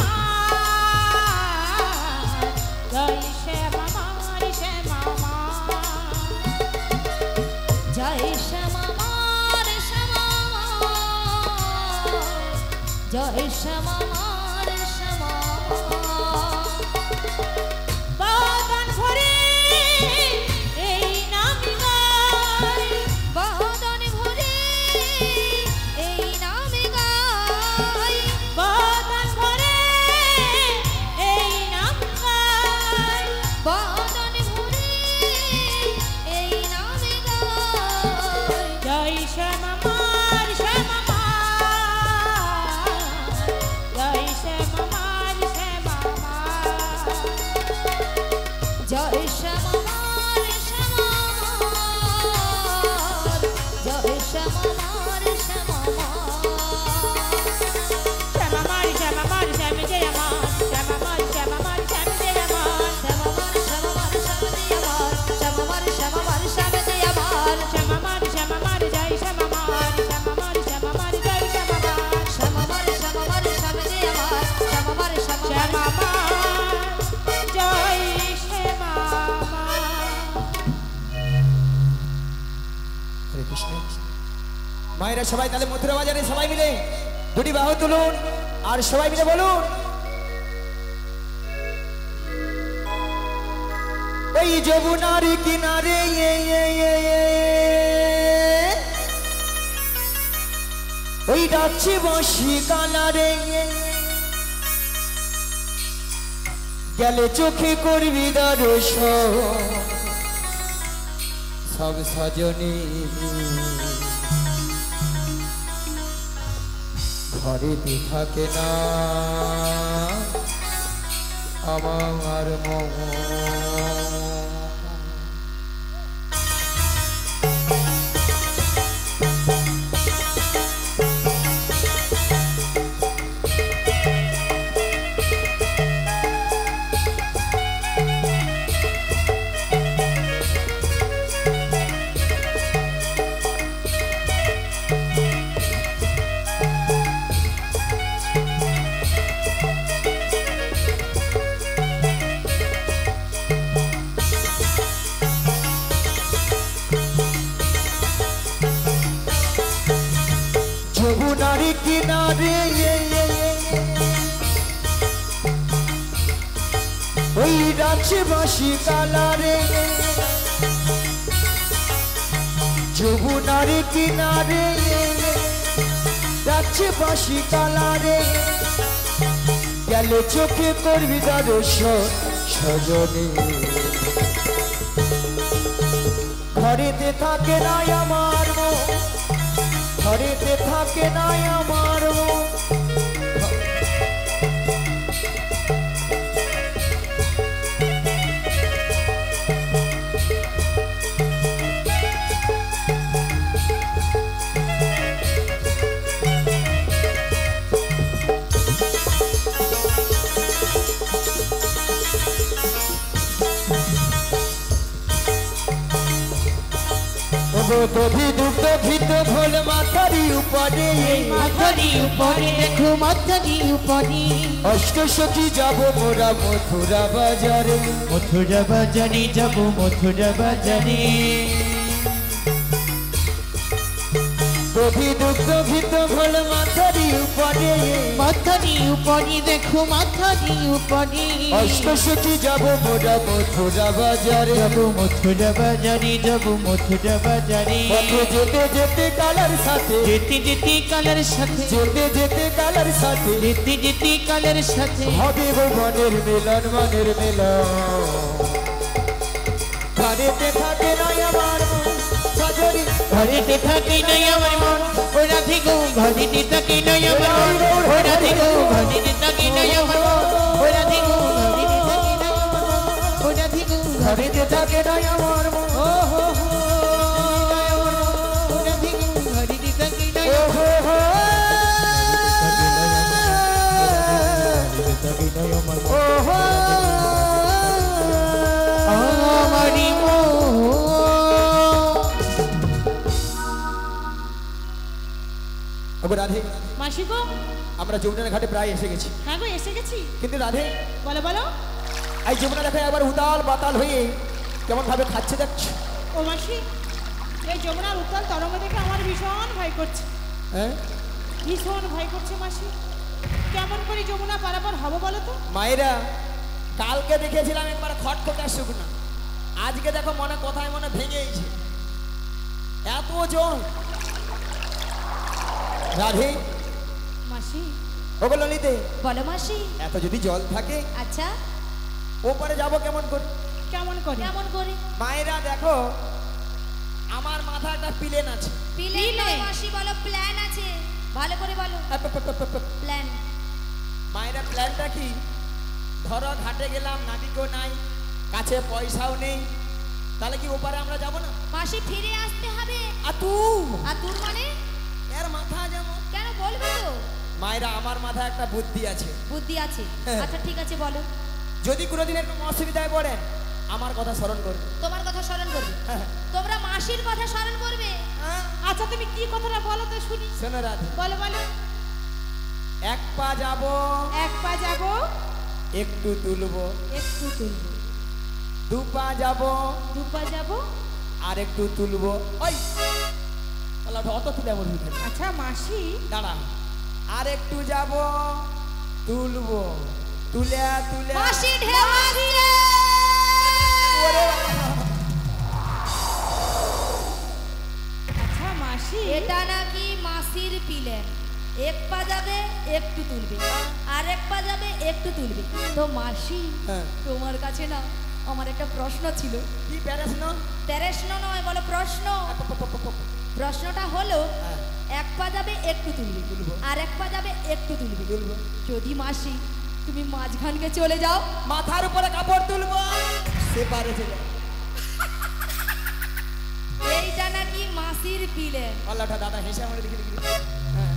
জয় শ্যামার শ্যামা, জয় শ্যামার শ্যামা, জয় শ্যামার শ্যামা। বাদন ভরে এই নাম গাই, বাদন ভরে এই নাম গাই, বাদন ভরে এই নাম গাই, বাদন ভরে এই নাম গাই। জয় শ্যামার শ্যামা, জয় শ্যামার শ্যামা, জয় শ্যামার শ্যামা, জয় শ্যামার শ্যামা। শ্যামার শ্যামার শ্যাম জয় আমার, শ্যামার শ্যামার শ্যাম জয় আমার, শ্যামার শ্যামার শ্যামজি আমার, শ্যামার শ্যামার শ্যামজি আমার, শ্যামার শ্যামার জয় শ্যামার, শ্যামার শ্যামার জয় শ্যামার, শ্যামার শ্যামার শ্যামজি আমার, শ্যামার শ্যামার শ্যামার জয় শ্যামার। হরে কৃষ্ণ। মায়েরা সবাই তাহলে মথুরা বাজারে সবাই মিলে দুটি বাহু তুলুন আর সবাই মিলে বলুন, ওই যমুনার কিনারে ওই ডাকছে বাঁশি কানারে, গেলে চোখে করবি দর্শন সব সজনী, ঘরেতে থাকে না আমার মন। যমুনার কিনারে ওই ডাকছে বাঁশি কালারে, যমুনার কিনারে ডাকছে বাঁশি কালারে, গেলে চোখে করবি দর্শন সজনী, ঘরেতে থাকে না আমার মন, ঘরেতে থাকে না আমার মন। দধি দুগ্ধ ঘিত ঘোল মাথারি উপরে মাথারি উপরে দেখো মাথারি উপরে অষ্টসখী যাব মোরা মথুরা বাজারে মথুরা বাজারে যাব মথুরা বাজারে দধি দুগ্ধ ঘিত ঘোল মাথারি উপরে মাথারি উপরে দেখো মাথারি উপরে অষ্টসখী যাব মোরা মথুরা বাজারে যাব মথুরা বাজারে যাব মথুরা বাজারে পথে যেতে যেতে কালার সাথে যেতে যেতে কালার সাথে যেতে যেতে কালার সাথে যেতে যেতে কালার সাথে হবে গো মনের মিলন মনের মিলন ঘরেতে থাকে নাই আমার মন সাজরি ঘরেতে থাকে নাই আমার মন ও রাধে গো ঘরেতে থাকে নাই আমার মন ও রাধে গো ঘরেতে থাকে নাই আমার মন ও রাধে গো ঘরেতে থাকে নাই আমার মন ও রাধে গো ঘরেতে থাকে নাই আমার মন ও হো হো ও রাধে গো ঘরেতে থাকে নাই ও হো হো ও হো আমারি মন ওগো রাধে মাসি গো, আমরা যমুনার ঘাটে প্রায় এসে গেছি হ্যাঁ গো এসে গেছি। কিন্তু রাধে বলো বলো। এই যমুনা দেখে একবার উতাল বাতাল হয়ে কেমন ভাবে খাচ্ছে দেখছো ও মাসি, এই যমুনার উত্তাল তরঙ্গ দেখে আমার ভীষণ ভয় করছে, হ্যাঁ ভীষণ ভয় করছে মাসি। কেমন করে যমুনা পারাপার হবো বলো তো? মায়েরা কালকে দেখেছিলাম একবার খটখটার শুকনা, আজকে দেখো মনে কথায় মনে ভেঙেইছে এত জল। রাধে মাসি ওগো ললিতে বলো মাসি। এত যদি জল থাকে আচ্ছা ওপারে যাব কেমন করে? কেমন করে? কেমন করে? মায়েরা দেখো আমার মাথায় একটা প্লেন আছে। প্ল্যান নয় মাসি, বলো প্ল্যান আছে, ভালো করে বলো প্ল্যান। মায়েরা প্ল্যানটা কি? ধরো ঘাটে গেলাম, নাবিকও নাই, কাছে পয়সাও নেই, তাহলে কি ওপারে আমরা যাব না? মাসি ফিরে আসতে হবে। আর তুই আর তোর মানে এর মাথা যেমন। কেন বলবে তো? মায়েরা আমার মাথায় একটা বুদ্ধি আছে, বুদ্ধি আছে? আচ্ছা ঠিক আছে বলো। যদি কোনোদিন এরকম অসুবিধায় পড়েন আমার কথা স্মরণ করবে। তোমার কথা স্মরণ করবে? তোমরা মাসির কথা স্মরণ করবে? আচ্ছা তুমি কি কথাটা বলো তো শুনি। শোনো রাধে, বলো বলো। এক পা যাব, এক পা যাবো, একটু তুলবো, একটু তুলবো, দু পা যাব, দু পা যাবো, আর একটু তুলবো। ওই পালাটা অত তুলে এমন হইতে আচ্ছা মাসি দাঁড়া, আর একটু যাব, তুলবো, তুলে তুলে মাসি ঢেউ আসছে। ওরে বাবা। আচ্ছা মাসি এটা নাকি মাসির প্ল্যান। এক পা যাবে একটু তুলবে, আর এক পা যাবে একটু তুলবে। তো মাসি হ্যাঁ। তোমার কাছে না আমার একটা প্রশ্ন ছিল। কি প্যারেস না? প্রশ্ন নয়, বলো প্রশ্ন। প্রশ্নটা হলো হ্যাঁ। এক পা যাবে একটু তুলবে, তুলবো। আর এক পা যাবে একটু তুলবে। তুলবো। যদি মাসি তুমি মাঝখানকে চলে যাও, মাথার উপরে কাপড় তুলবো, সে পারে চলে এইটা নাকি মাসির প্ল্যান। আল্লাহটা দাদা হেসে আমার দেখে দেখি। হ্যাঁ।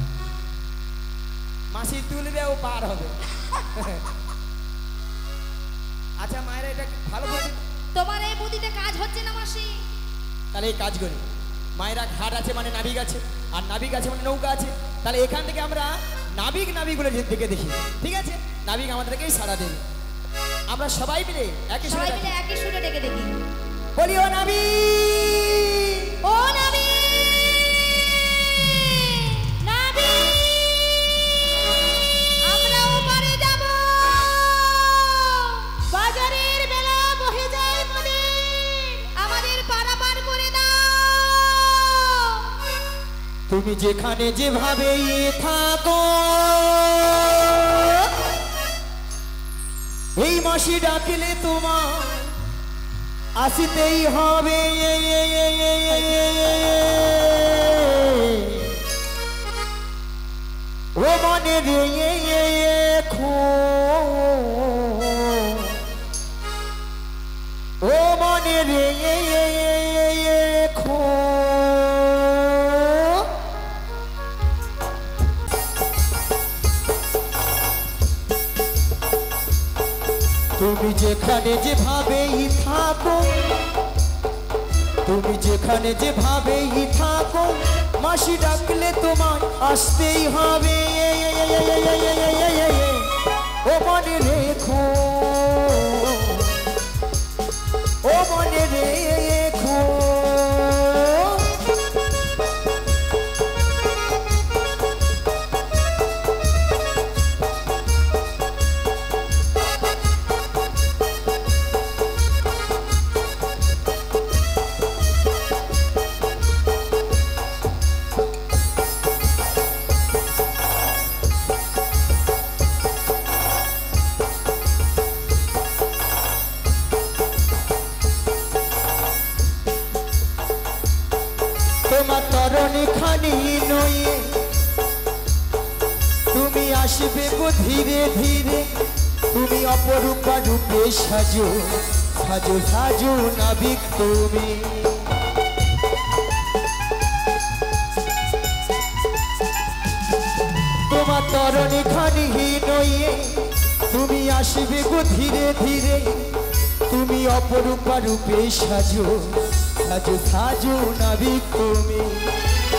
মাসি তুলবে, ও পার হবে। আচ্ছা মায়েরা এটা কি ভালো বুদ্ধি? তোমার এই বুদ্ধিতে কাজ হচ্ছে না মাসি। তাহলে এই কাজ করি, মায়েরা ঘাট আছে মানে নাবিক আছে, আর নাবিক আছে মানে নৌকা আছে, তাহলে এখান থেকে আমরা নাবিকগুলো দিকে দেখি, ঠিক আছে? নাবিক আমাদেরকেই সাড়া দেবে। আমরা সবাই মিলে একই সবাই সুরে মিলে একই সুরে ডেকে দেখি। বলি, ও নাবিক, ও নাবি, নাবি, আমরা ওপারে যাব। বাজারের বেলা বহে যায় নদী, আমাদের পারাপার করে দাও। তুমি যেখানে যেভাবে থাকো, এই মাসি ডাকলে তোমার আসিতেই হবে। ও মনে রে ও মনে রে তুমি যেখানে যেভাবেই থাকো, তুমি যেখানে যেভাবেই থাকো মাসি ডাকলে তোমায় আসতেই হবে। ও মনে রেখো, ও মনে রেখো। তোমার তরণী খানি নয়ে তুমি আসবে গো ধীরে ধীরে। তুমি অপরূপা রূপে সাজো সাজো সাজো নাবিক তুমি। তোমার তরণী খানি নয়ে তুমি আসবে গো ধীরে ধীরে। তুমি অপরূপা রূপে সাজো সাজো সাজো নাবিক তুমি।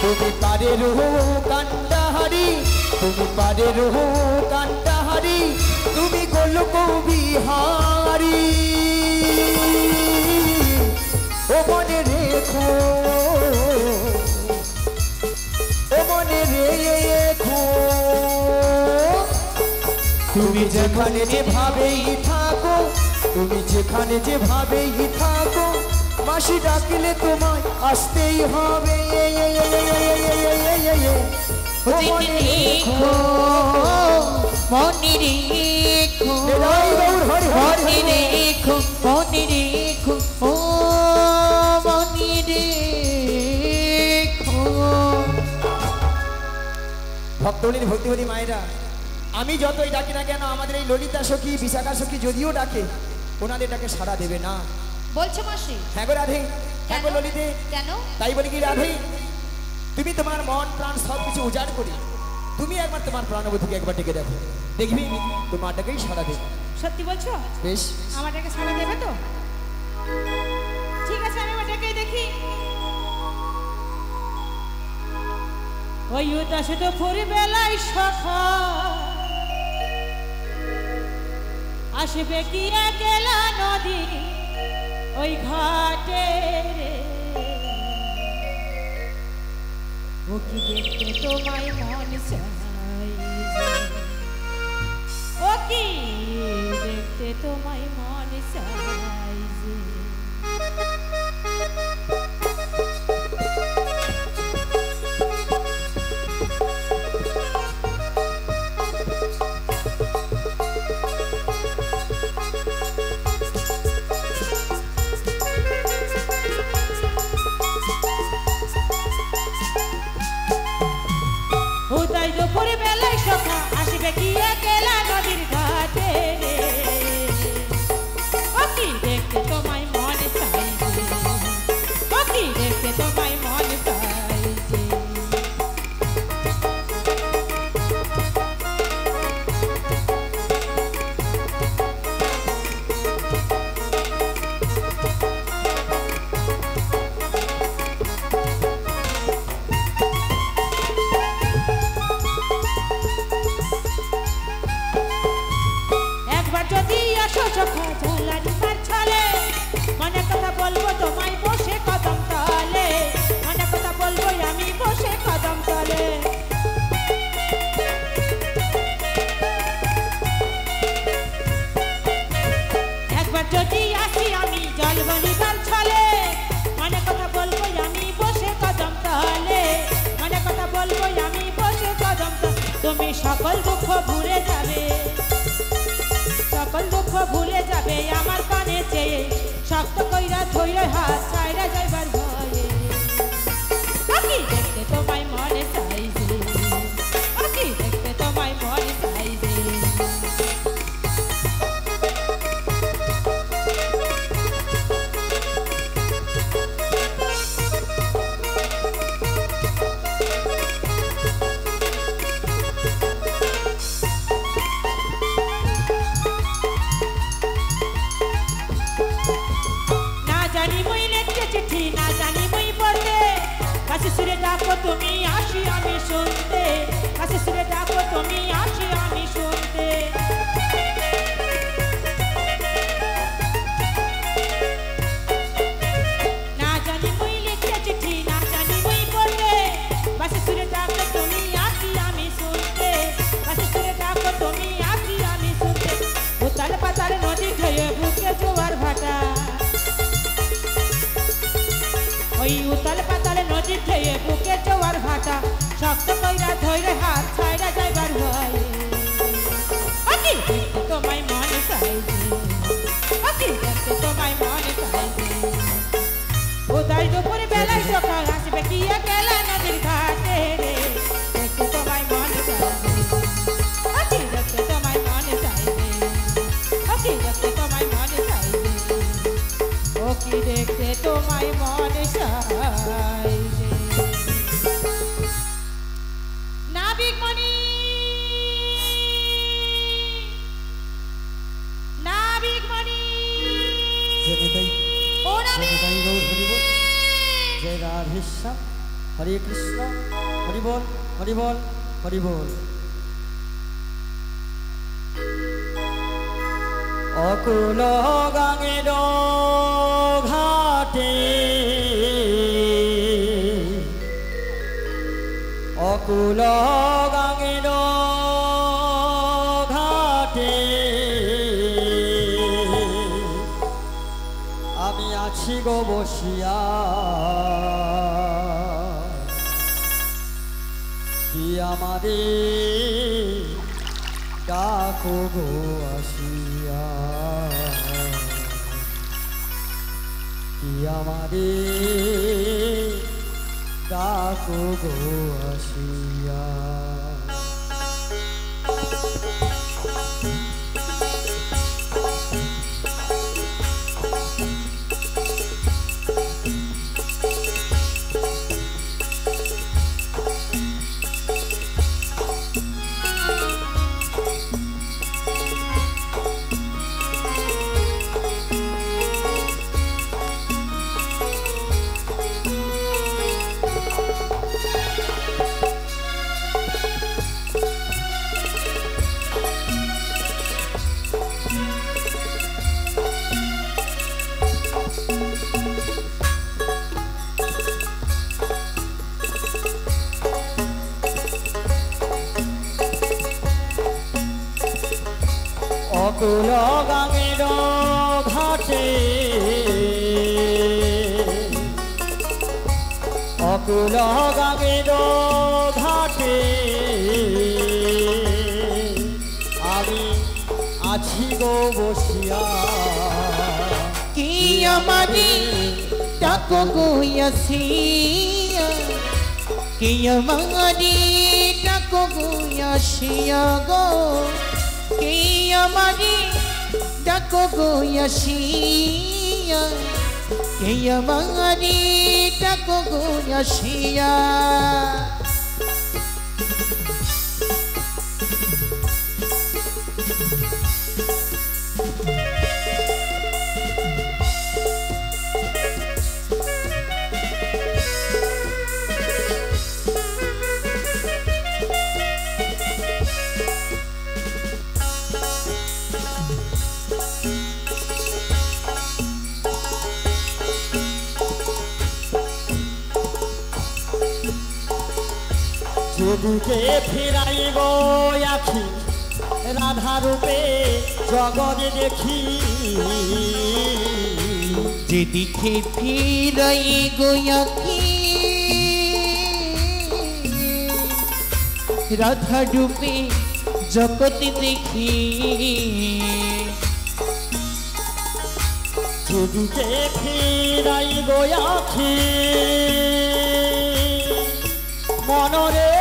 তুমি পারের হো কান্ডাহারি, তুমি পারের হো কান্ডাহারি, তুমি গোলক বিহারি। ও মনে রেখো, ও মনে রেখো। তুমি যেখানে যেভাবেই থাকো, তুমি যেখানে যেভাবেই থাকো মাসি ডাকলে তোমায় আসতেই হবে। মনে রেখো, মনে রেখো, মনে রেখো, মনে রেখো, ও মনে রেখো। ভক্তলীর ভক্তিবতী মায়েরা, আমি যতই ডাকি না কেন আমাদের এই ললিতা সখী বিশাখা সখী যদিও ডাকে ওনাদের ডাকে সাড়া দেবে না। বলছো মাসি? হ্যাঁ গো রাধে, হ্যাঁ গো ললিতে। কেন? তাই বলি কি রাধে, তুমি তোমার মন প্রাণ সব কিছু উজাড় করি তুমি একবার তোমার প্রাণবতীকে একবার ডেকে দেখো, দেখবি তোমার ডাকেই সাড়া দেবে। সত্যি বলছো? বেশ, আমাদেরকে সাড়া দেবে তো? ঠিক আছে, আমি ওটাকেই দেখি। ওই উদাসে তো ফুরি বেলায় সখা আসবে কি একলা নদী ওই ঘাটে রে। ও কি দেখতে তোমায় মন চাই, ও কি দেখতে তোমায় মন চাই। উদয় দুপুর বেলায় সখা আসবে কি একলা নদীর ঘাটে রে। ও কি দেখতে তোমায় মন চাইছে, ও কি দেখতে তোমায় মন চাইছে। যদি আসো সখা ঝালারি তার ছলে, মনে কথা বলবো তোমায় বসে কদম তলে, মনে কথা বলবো আমি বসে কদম তলে। একবার যদি আসি আমি জল বলিবার ছলে, মনে কথা বলবো আমি বসে কদম তলে, মনে কথা বলবো আমি বসে কদম তলে। তুমি সকল দুঃখ ভুলে যাবে, সকল দুঃখ ভুলে যাবে আমার পানে চেয়ে, শক্ত কইরা ধৈর্য হাত ছাইরা যাইবার ভয়ে। কি দেখতে তোমায় মনে চাইছে, কি দেখতে তোমায় মনে চাইছে। জানি মই লেখতে চিঠি, না ডাকো তুমি আসি আমি শুনতে, হাসি সুরে ডাকো তুমি আসি আমি শুনতে। না জানি মুই লিখে চিঠি, না জানি মুই বলবে, হাসি সুরে ডাকো তুমি আসি আমি শুনতে, হাসি সুরে ডাকো তুমি আসি আমি শুনতে। উতাল পাতাল নদী ঢেয়ে বুকে জোয়ার ভাটা, ওই উতাল পাতাল নদী ঢেয়ে বুকে জোয়ার ভাটা, শক্ত কইরা ধইরে হাত ছাইরা যাইবার ভয়। আকি দেখতে তোমায় মনে চাইছে, আকি দেখতে তোমায় মনে চাইছে। উদয় দুপুর বেলায় সকাল আসবে কি একলা নদীর ঘাটে রে, দেখতে তোমায় মনে চাইছে, আকি দেখতে তোমায় মনে চাইছে, আকি দেখতে তোমায় মনে চাইছে, ও কি দেখতে তোমায় মনে চাইছে। নাবিকমণি, নাবিকমণি, ও নাবিক, জয় রাধেশ্যাম, হরে কৃষ্ণ, হরি বল হরি বল হরি বল। অকুল গাঙের ঘাটে, অকুল গাঙের ঘাটে আমি আছি গো বসিয়া, কি আমাদের ডাকো গো আসিয়া, কি আমাদের ডাকো গো আসিয়া। অকুল গাঙের ঘাটে, অকুল গাঙের ঘাটে আমি আছি গো বসিয়া, কি আমারে ডাকো গো আসিয়া, কি আমারে ডাকো গো আসিয়া গো, কি আমারে ডাকো গো আসিয়া, কি আমারে ডাকো গো আসিয়া। যেদিকে ফিরাই গো আখি রাধা রূপে জগৎ দেখি, যেদিকে ফিরাই গো আখি রাধা রূপে জগৎ দেখি, যেদিকে ফিরাই গো আখি মনরে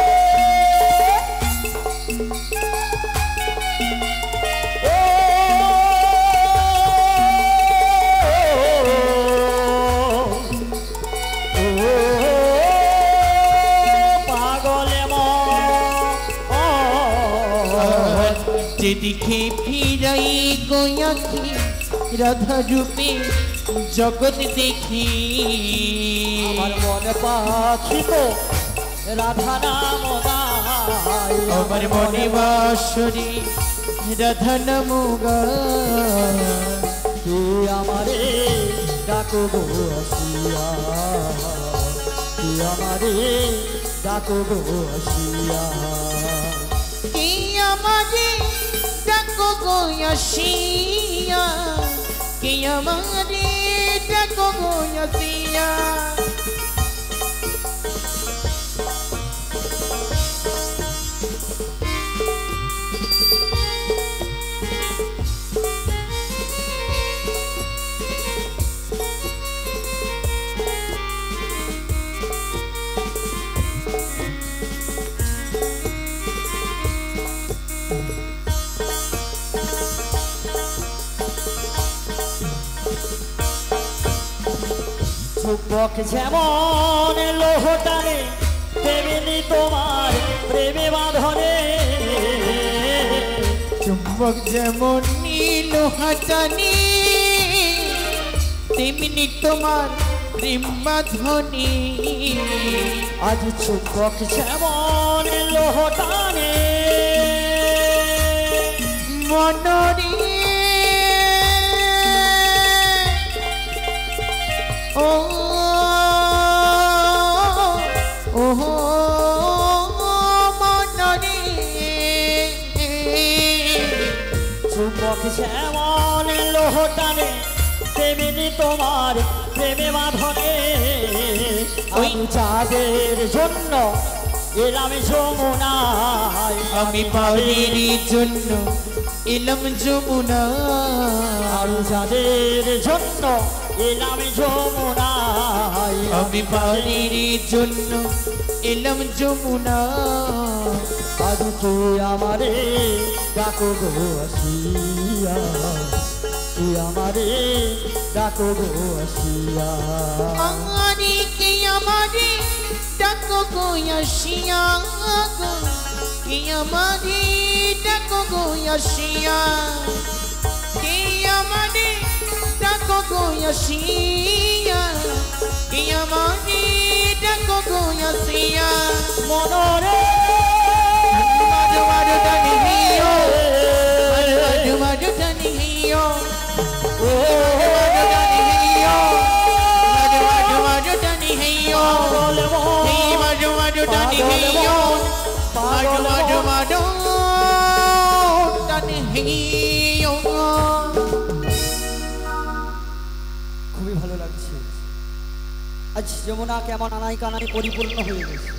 যেদিকে ফিরাই গো আখি রাধা রূপে জগৎ দেখি, আমার মনে পাখি তো রাধা নাম গাই আমার মনে বাসরি রাধা নাম গায় কে আমারে ডাকো গো আসিয়া কে আমারে ডাকো গো আসিয়া কে আমারে ডাকো গো আসিয়া কে আমারে ডাকো গো আসিয়া চুম্বক যেমন লোহটানে তেমনি তোমার প্রেমে বাঁধনে চুম্বক যেমন লোহা টানে তেমনি তোমার প্রেম বাঁধনে আজ চুম্বক যেমন লোহটানে মনরে ও ও মনরে চুম্বক যেমন লোহটানে তেমনি তোমার প্রেমে বাঁধনে ওই যাদের জন্য এলাম যমুনায় আমি পারির জন্য এলাম যমুনা আর যাদের জন্য এলাম যমুনায় আমি পারির জন্য এলাম যমুনা আজ কে আমারে ডাকো গো আসিয়া কে আমারে ডাকো গো আসিয়া আরে কে আমারে ডাকো গো আসিয়া কে আমারে ডাকো গো আসিয়া কে আমারে ডাকো গো আসিয়া কে আমারে ডাকো গো আসিয়া মনরে মারু মারু টানি হিও মারু মারু টানি হিও ও মারু টানি হিও মারু মারু টানি হিও হে মারু মারু টানি হিও মারু মারু টানি হিও খুবই ভালো লাগছে আজ যমুনা কেমন আনাই কানাই পরিপূর্ণ হয়ে গেছে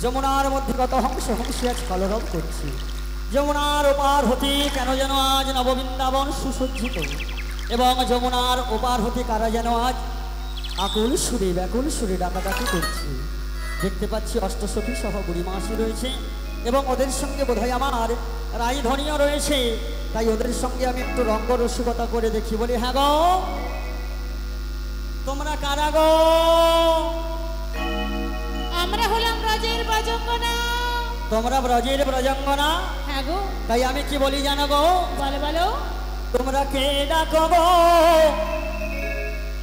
যমুনার মধ্যে কত হংস হংসী আজ কলরব করছে যমুনার ওপার হতে কেন যেন আজ নববৃন্দাবন সুসজ্জিত এবং যমুনার ওপার হতে কারা যেন আজ আকুল সুরে ব্যাকুল সুরে ডাকাডাকি করছে দেখতে পাচ্ছি অষ্টসখী সহ বুড়ি মাসি রয়েছে এবং ওদের সঙ্গে বোধহয় আমার রাজধনীও রয়েছে তাই ওদের সঙ্গে আমি একটু রঙ্গ রসিকতা করে দেখি বলি হ্যাঁ গো তোমরা কারা গো আমরা হলাম ব্রজের ব্রজঙ্গনা। তোমরা ব্রজের ব্রজঙ্গনা হ্যাঁ গো, তাই আমি কি বলি জানো গো বলো বলো। তোমরা কে ডাকো গো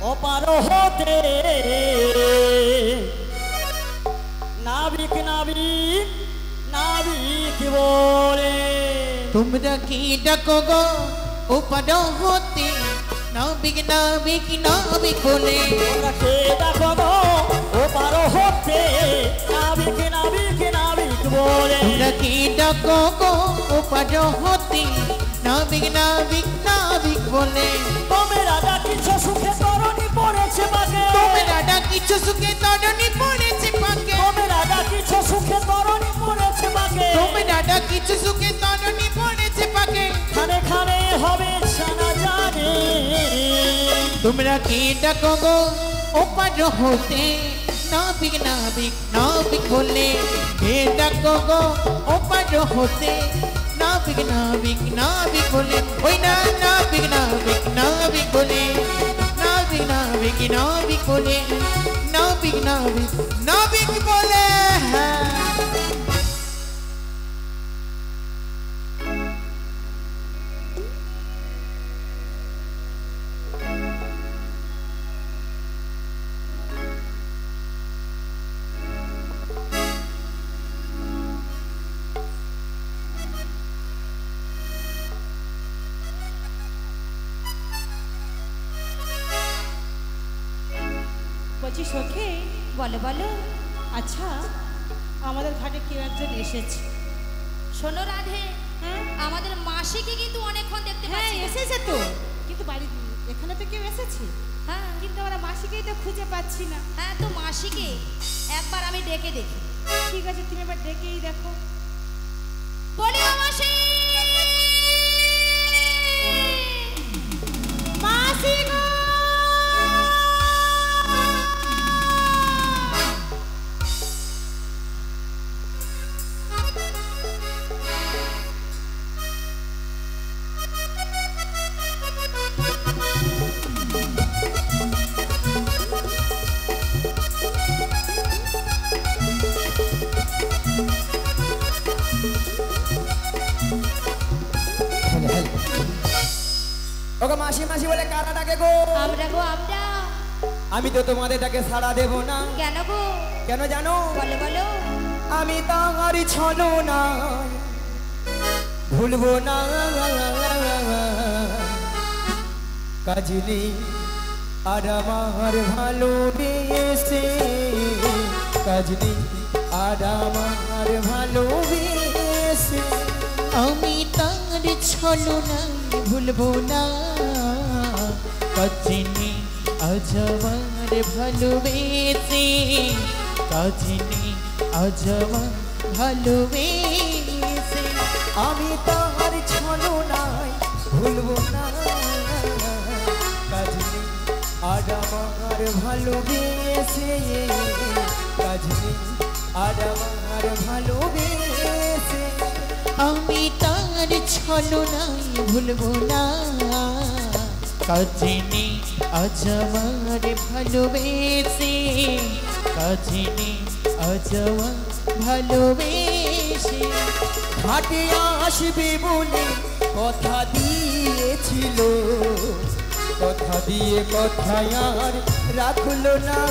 অপার হতে নাবিক নাবিক নাবিক বলে তোমরা কি ডাকো গো ওপার হতে নাবিক নাবিক নাবিক বলে তোমরা কে ডাকো গো অপার হতে নাবিক নাবিক নাবিক বলে তোমরা কি ডাকো গো ওপার হতে নাবিক নাবিক নাবিক বলে তোমরা ডাকিছো সুখে তরণী পড়েছে বাগে তোমরা ডাকিছো সুখে তরণী পড়েছে পাকে তোমরা ডাকিছো সুখে তরণী পড়েছে বাগে তোমরা ডাকিছো সুখে তরণী পড়েছে পাকে খানে খানে হবে জানা জানে তোমরা কি ডাকো গো ওপার হতে নাবিক নাবিক নাবিক বলে কে ডাকো গো ওপার হতে নাবিক নাবিক নাবিক বলে ওই না নাবিক নাবিক নাবিক বলে নাবিক নাবিক নাবিক বলে নাবিক নাবিক নাবিক বলে বলছি সখী, বলো বলো। আচ্ছা আমাদের ঘাটে কেউ একজন এসেছে। শোনো রাধে, হ্যাঁ আমাদের মাসিকে কিন্তু অনেকক্ষণ দেখতে হ্যাঁ পাচ্ছি না। এসেছে তো, কিন্তু বাড়ি এখানে তো কেউ এসেছে, হ্যাঁ কিন্তু আমরা মাসিকেই তো খুঁজে পাচ্ছি না। হ্যাঁ, তো মাসিকে একবার আমি ডেকে দেখি। ঠিক আছে, তুমি এবার ডেকেই দেখো। বলি ও মাসি, মাসি গো! ওগো মাসি মাসি বলে কারা ডাকে গো? আমরা গো আমরা। আমি তো তোমাদের ডাকে সাড়া দেব না। কেন গো? কেন জানো? বলো বলো। আমি তাহার ছলো না ভুলবো না কাজলি আর আমার ভালোবেসে, কাজলি আর আমার ভালোবেসে। আমি তার ছলনায় ভুলবো না কাজিনী আজ আমার ভালোবেসে, কাজিনী আজ আমার ভালোবেসে। আমি তাহার ছলনায় ভুলবো না কাজলি আর আমার ভালোবেসে, কাজলি আর আমার ভালোবেসে। আমি তার ছলনায় ভুলবো না কাজিনী আজ আমার ভালোবেসে, কাজিনী আজ আমার ভালোবেসে। ঘাটে আসবে বলে কথা দিয়েছিল, কথা দিয়ে কথায় আর রাখলো না,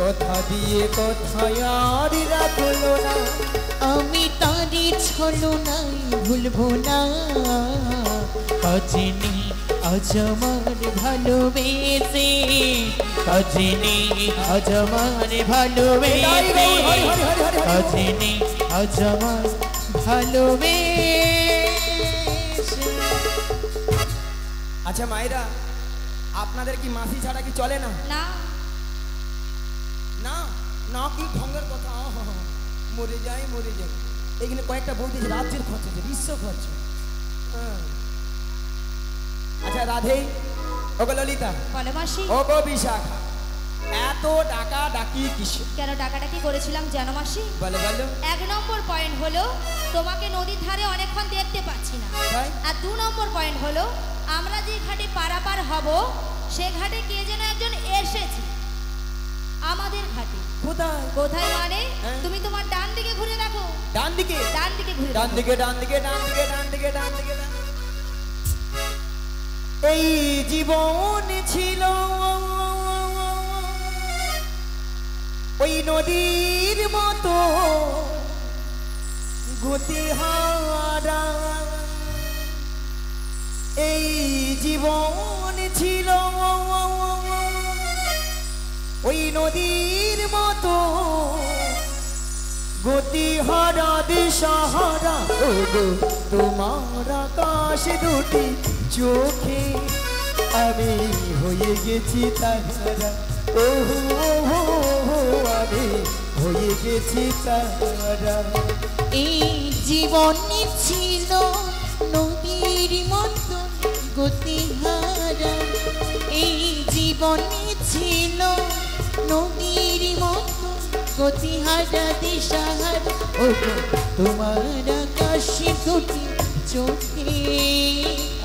কথা দিয়ে কথায় আর রাখলো না। আমি তারি ছলনায় ভুলবো না কাজিনী আজ আমার ভালোবেসে, কাজিনী আজ আমার ভালোবেসে, কাজিনী আজ আমার ভালোবেসে। আচ্ছা মায়েরা, আপনাদের কি মাসি ছাড়া কি চলে না? না না না, কি ঢঙ্গের কথা! মরে যাই মরে যাই। এখানে কয়েকটা বলতে রাজ্যের খরচ আছে, বিশ্ব খরচ। আচ্ছা রাধে, ওগো ললিতা, বলো মাসি। ওগো বিশাখা, এত ডাকা ডাকি কিসে? কেন ডাকাডাকি করেছিলাম জানো মাসি? বলে বলো। 1 নম্বর পয়েন্ট হলো তোমাকে নদীর ধারে অনেকক্ষণ দেখতে পাচ্ছি না। তাই? আর 2 নম্বর পয়েন্ট হলো আমরা যে ঘাটে পারাপার হব সে ঘাটে কে যেন একজন এসেছে আমাদের ঘাটে। কোথায়? কোথায় মানে? হ্যাঁ? তুমি তোমার ডান দিকে ঘুরে দেখো। ডান দিকে? ডান দিকে ঘুরে ডান দেখো। দিকে ডান দিকে ডান দিকে ডান দিকে ডান দিকে ডান দিকে। এই জীবন ছিল ওই নদীর মতো গতিহারা, এই জীবন ছিল ওই নদীর মতো গতিহারা দিশাহারা। ওগো তোমার আকাশ দুটি চোখে আমি হয়ে গেছি তারা, ওহো আমি হয়ে গেছি তারা। এই জীবনে ছিল নদীর মতো গতিহারা, এই জীবনে ছিল নদীর মতো গতিহারা দিশাহারা। ও তোমার আকাশ দুটি চোখে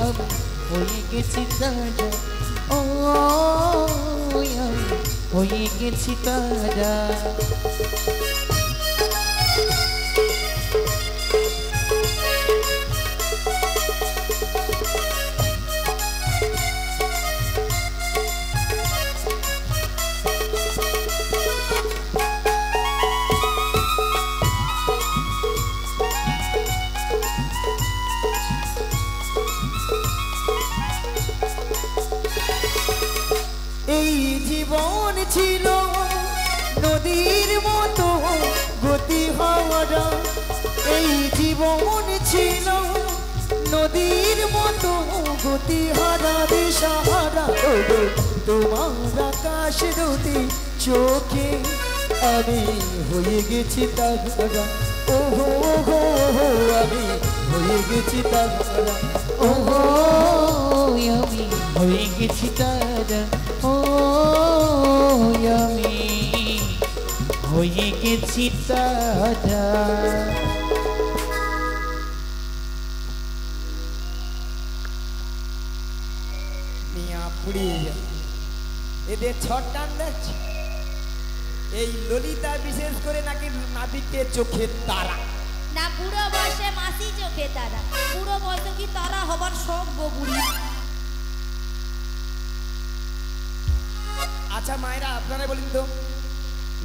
আমি হয়ে গেছি তারা, ও আমি হয়ে গেছি তারা। এই জীবন ছিল নদীর মতো গতি হাওয়া, এই জীবন ছিল নদীর মতো গতি হারা দিশাহারা। তোমার আকাশ দুটি চোখে আমি হয়ে গেছি তারা, ওহো ওহো আমি হয়ে গেছি তারা, ওহো আমি হয়ে গেছি তারা, ও আমি হয়ে গেছি তারা। মিয়া পুড়িয়ে যায় এদের ছট টান দেখছে। এই ললিতা বিশেষ করে নাকি নাবিকের চোখের তারা। না বুড়ো বয়সে মাসি চোখে তারা, বুড়ো বয়সে কি তারা হবার সব বুড়ি। আচ্ছা মায়েরা আপনারা বলুন তো,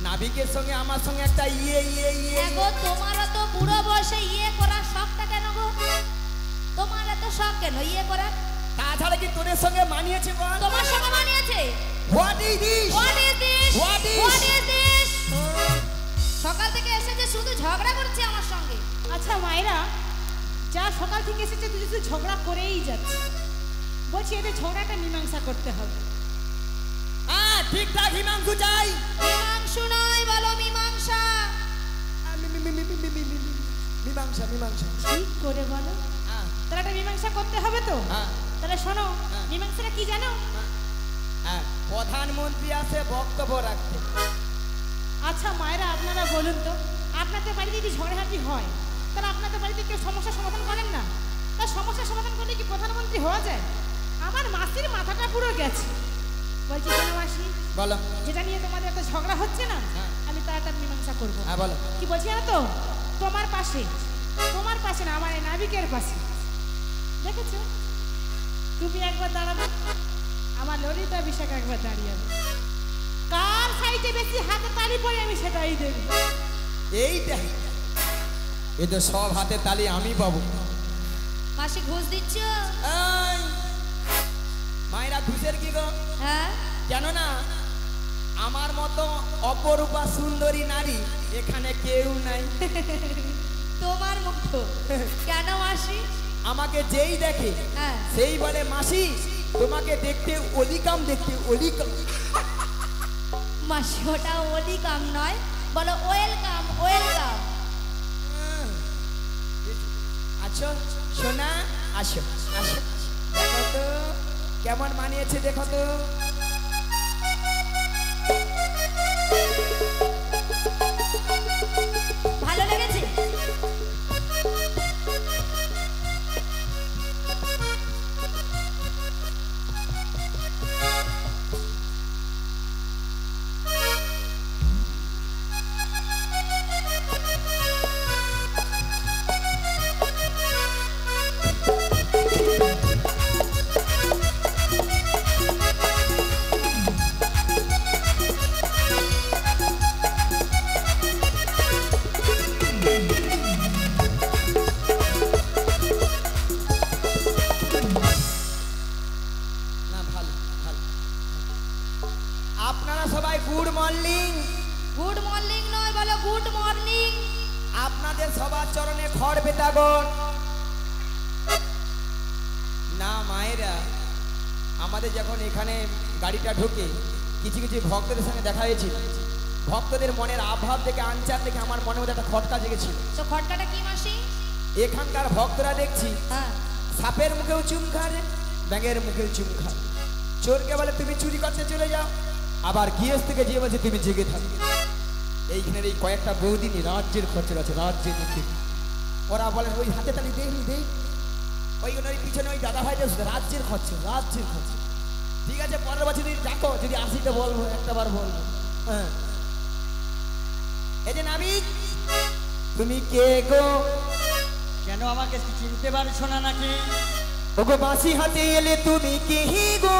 নাবিকের সঙ্গে আমার সঙ্গে একটা ইয়ে ইয়ে ইয়ে গো তোমারও তো বুড়ো বয়সে ইয়ে করার শখটা কেন গো? তোমার এত শখ কেন ইয়ে করার? তাছাড়া কি তোদের সঙ্গে মানিয়েছে বল? তোমার সঙ্গে মানিয়েছে? What is this? What is this? What is? What is this? সকাল থেকে এসেছে শুধু ঝগড়া করছে আমার সঙ্গে। আচ্ছা মায়েরা, যা সকাল থেকে এসেছে তুই শুধু ঝগড়া করেই যাচ্ছে। বলছি এদের ঝগড়াটা মীমাংসা করতে হবে। ঠিকঠাক হিমাংশু চাই। মীমাংসু নয়, বলো মীমাংসা। মীমাংসা মীমাংসা। ঠিক করে বলো। তাহলে একটা মীমাংসা করতে হবে তো। তাহলে শোনো, মীমাংসাটা কি জানো? প্রধানমন্ত্রী আসে বক্তব্য রাখতে। আচ্ছা মায়েরা, আপনারা বলুন তো, আপনাদের বাড়িতে যদি ঝগড়াঝাটি হয় তাহলে আপনাদের বাড়িতে কেউ সমস্যার সমাধান করেন না? তা সমস্যার সমাধান করলে কি প্রধানমন্ত্রী হওয়া যায়? আমার মাসির মাথাটা পুরো গেছে। বলছি কেন মাসি, বলো। যেটা নিয়ে তোমাদের এত ঝগড়া হচ্ছে না, আমি তাড়াতাড়ি মীমাংসা করবো। হ্যাঁ বলো। কি বলছি জানো তো, তোমার পাশে না, আমার এই নাবিকের পাশে দেখেছো, তুমি একবার দাঁড়াবে, আমার ললিতা বিশাখ একবার দাঁড়িয়ে যাবে। কার সাইডে বেশি হাতে তালি পড়ে আমি সেটাই দেব। এইটাই, এ তো সব হাতে তালি আমি পাবো। মাসি ঘুষ দিচ্ছ? এই, মায়েরা ঘুষের কি গো? হ্যাঁ, কেন না আমার মতো অপরূপা সুন্দরী নারী এখানে কেউ নাই। তোমার মুগ্ধ কেন মাসি? আমাকে যেই দেখে হ্যাঁ, সেই বলে মাসি তোমাকে দেখতে অলিকাম, দেখতে অলিকাম। মাসি ওটা ওয়েলকাম নয়, বলো ওয়েলকাম ওয়েলকাম। আচ্ছা সোনা, আসো আসো, দেখো তো কেমন মানিয়েছে, দেখো তো। ভালো লেগেছে? আপনারা সবাই গুড মর্নিং। গুড মর্নিং নয়, বলো গুড মর্নিং। আপনাদের সবার চরণে খড় বেতাগন। না মায়েরা, আমাদের যখন এখানে গাড়িটা ঢোকে কিছু কিছু ভক্তদের সঙ্গে দেখা হয়েছিল, ভক্তদের মনের আভাব দেখে, আনচার দেখে আমার মনে মধ্যে একটা খটকা জেগেছিল। তো খটকাটা কি মাসি? এখানকার ভক্তরা দেখছি হ্যাঁ, সাপের মুখেও চুম খায়, ব্যাঙের মুখেও চুম খায়। চোরকে বলে তুমি চুরি করতে চলে যাও, আবার গৃহস্থকে যে বলছে তুমি জেগে থাকবে। এইখানের এই কয়েকটা বহুদিনই রাজ্যের খরচা আছে, রাজ্যের মুখে। ওরা বলে ওই হাতে তালি দেয়নি দেই, ওই পিছনে ওই দাদা ভাইটা রাজ্যের খরচা, রাজ্যের খরচা। ঠিক আছে, পরের বছর যদি ডাকো, যদি আসিতে বলবো, একটাবার বলবো। হ্যাঁ, এই যে নাবিক, তুমি কে গো? কেন আমাকে চিনতে পারছো না নাকি? ওগো বাঁশি হাতে এলে তুমি কে গো?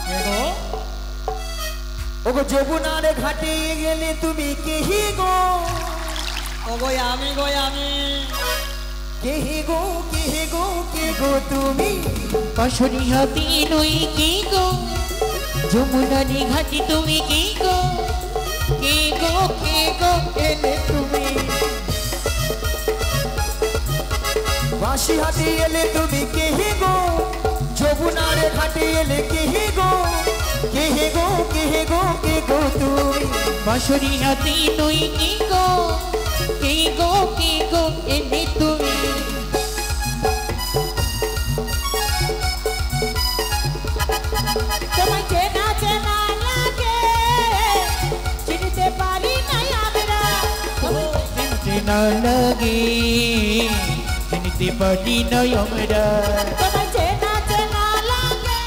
কে গো? ওগো যমুনার ঘাটে গেলে তুমি কে গো? ও গো আমি, গো আমি। কে গো, কে গো, কে গো তুমি? পাশরি হাতি নই কি গো, যমুনারি ঘাটি তুমি কে গো কে গো কে গো এলে তুমি বাঁশি হাতে এলে তুমি কে হে গো যমুনার ঘাটে এলে কে হে গো কে হে গো কে হে গো কে গো তুমি বাঁশরি হাতে তুই কে গো কে গো কে গো এলে তুমি তোমায় চেনা চেনা লাগে চিনতে পারি না আমরা চেনা লাগে চিনতে পারি না আমরা তোমায় চেনা চেনা লাগে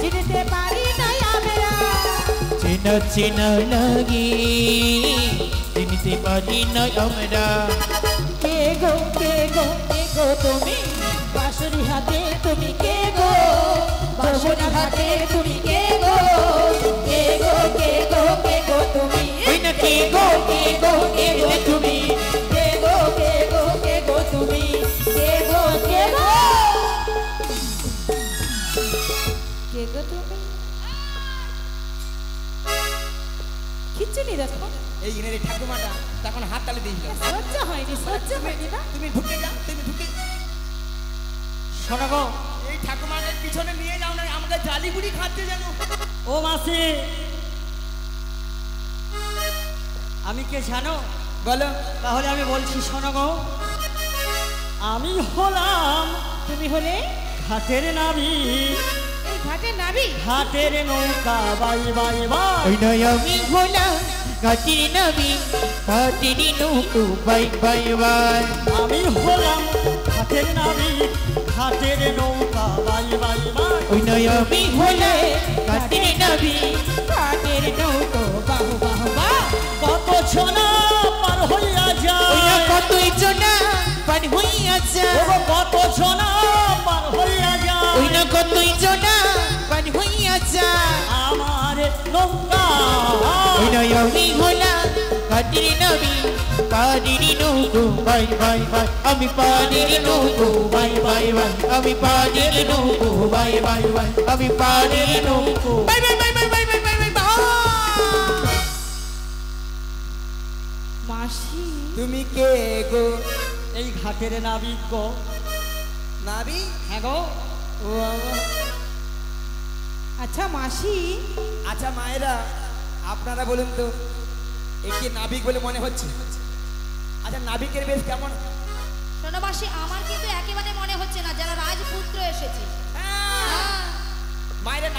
চিনতে পারি না আমরা চেনা চেনা লাগে চিনতে পারি না আমরা কে গো তুমি বাঁশরি হাতে তুমি কে গো বাঁশরি হাতে তুমি কে গো কে গো কে গো কে গো তুমি ওই না কে গো কে গো এলে তুমি কে গো কে গো কে গো তুমি কে গো কে গো কে গো তুমি খিচুড়ি দেখো এই গিনে ঠাকুমাটা তখন হাত তালে দিয়েছিল সহ্য হয়নি না তুমি ঢুকে যাও তুমি ঢুকে শোনো গো, এই ঠাকুমাদের পিছনে নিয়ে যাও না আমাদের জালিগুড়ি খাচ্ছে যেন ও মাসি, আমি কে জানো? বলো তাহলে আমি বলছি শোনো গো, আমি হলাম তুমি হলে ঘাটের নাবি, এই ঘাটের নাবি ঘাটের নৌকা বাই বাই বাই। ওই নয় আমি হলাম ঘাটির নাবি ঘাটির নৌকো বাই বাই বাই আমি হলাম ঘাটের নাবি, ঘাটের নৌকা বাই বাই বাই। ওই নয় আমি হলে ঘাটির নাবি ঘাটের নৌকো বাহু বাহু বাহ কত ছনা পার হইয়া ওই না যায়, কতই জনা পার হইয়া যায় ও কত ছনা পার হইয়া ওই যায় না কতই জনা পার হইয়া যায় আমার নৌকা। ওই নয় আমি হলাম ঘাটির নাবি পানির নৌকো বাই বাই বাই আমি পানির নৌকো বাই বাই বাই আমি পানির নৌকো বাই বাই বাই আমি পানির নৌকো bye bye bye bye bye bye bye bye bye মাসি তুমি কে গো এই ঘাটের নাবিক গো। নাবি হ্যাঁ গো, ও বাবা। আচ্ছা মাসি আচ্ছা মায়েরা আপনারা বলুন তো একে নাবিক বলে মনে হচ্ছে? আচ্ছা নাবিকের বেশ কেমন? শোনো মাসি, আমার কিন্তু একেবারে মনে হচ্ছে না যারা রাজপুত্র এসেছে। হ্যাঁ। মায়েরা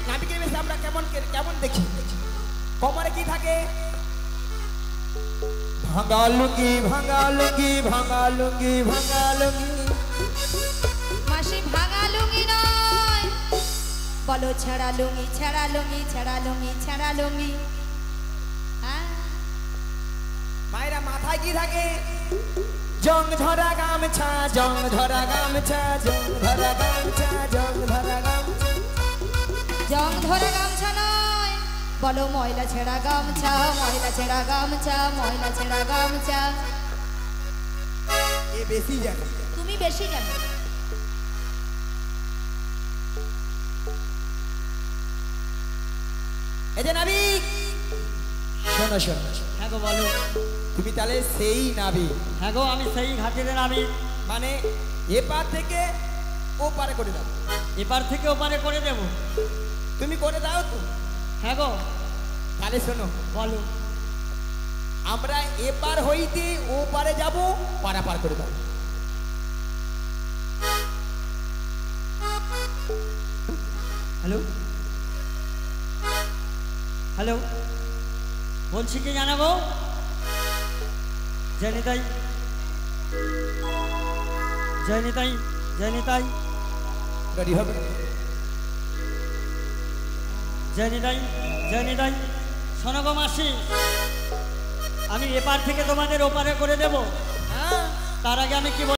নাবিকের বেশ আমরা কেমন কেমন দেখি? কোমরে কি থাকে? ভাঙা লুঙ্গি ভাঙা লুঙ্গি ভাঙা লুঙ্গি ভাঙা লুঙ্গি। মাসি ভাঙা লুঙ্গি নয়, বলো ছেঁড়া লুঙ্গি ছেঁড়া লুঙ্গি ছেঁড়া লুঙ্গি ছেঁড়া লুঙ্গি। হ্যাঁ। মায়েরা মাথায় কি থাকে? জং ধরা গামছা জং ধরা গামছা জং ধরা গামছা জং ধরা গামছা। জং ধরা গামছা নয়, বলো ময়লা ছেঁড়া গামছা ময়লা ছেঁড়া গামছা ময়লা ছেঁড়া গামছা। এ বেশি জানে। তুমি বেশি জানো। এই যে নাবিক, শোনো শোনো, হ্যাঁ গো বলো। তুমি তাহলে সেই নাবিক? হ্যাঁ গো, আমি সেই ঘাটের নাবিক। মানে এপার থেকে ও পারে করে দাও? এপার থেকে ওপারে করে দেব। তুমি করে দাও তো? হ্যাঁ গো, তাহলে শোনো, বলো। আমরা এপার হইতে ও পারে যাব, পারাপার করে দাও। হ্যালো হ্যালো, বলছি কি জানাবো? জয়নিতাই জয়নিতাই জয়নিতাই রেডি হবে? জয়নিতাই জয়নিতাই, শোনো গো মাসি, আমি এপার থেকে তোমাদের ওপারে করে দেব। হ্যাঁ তার আগে আমি কি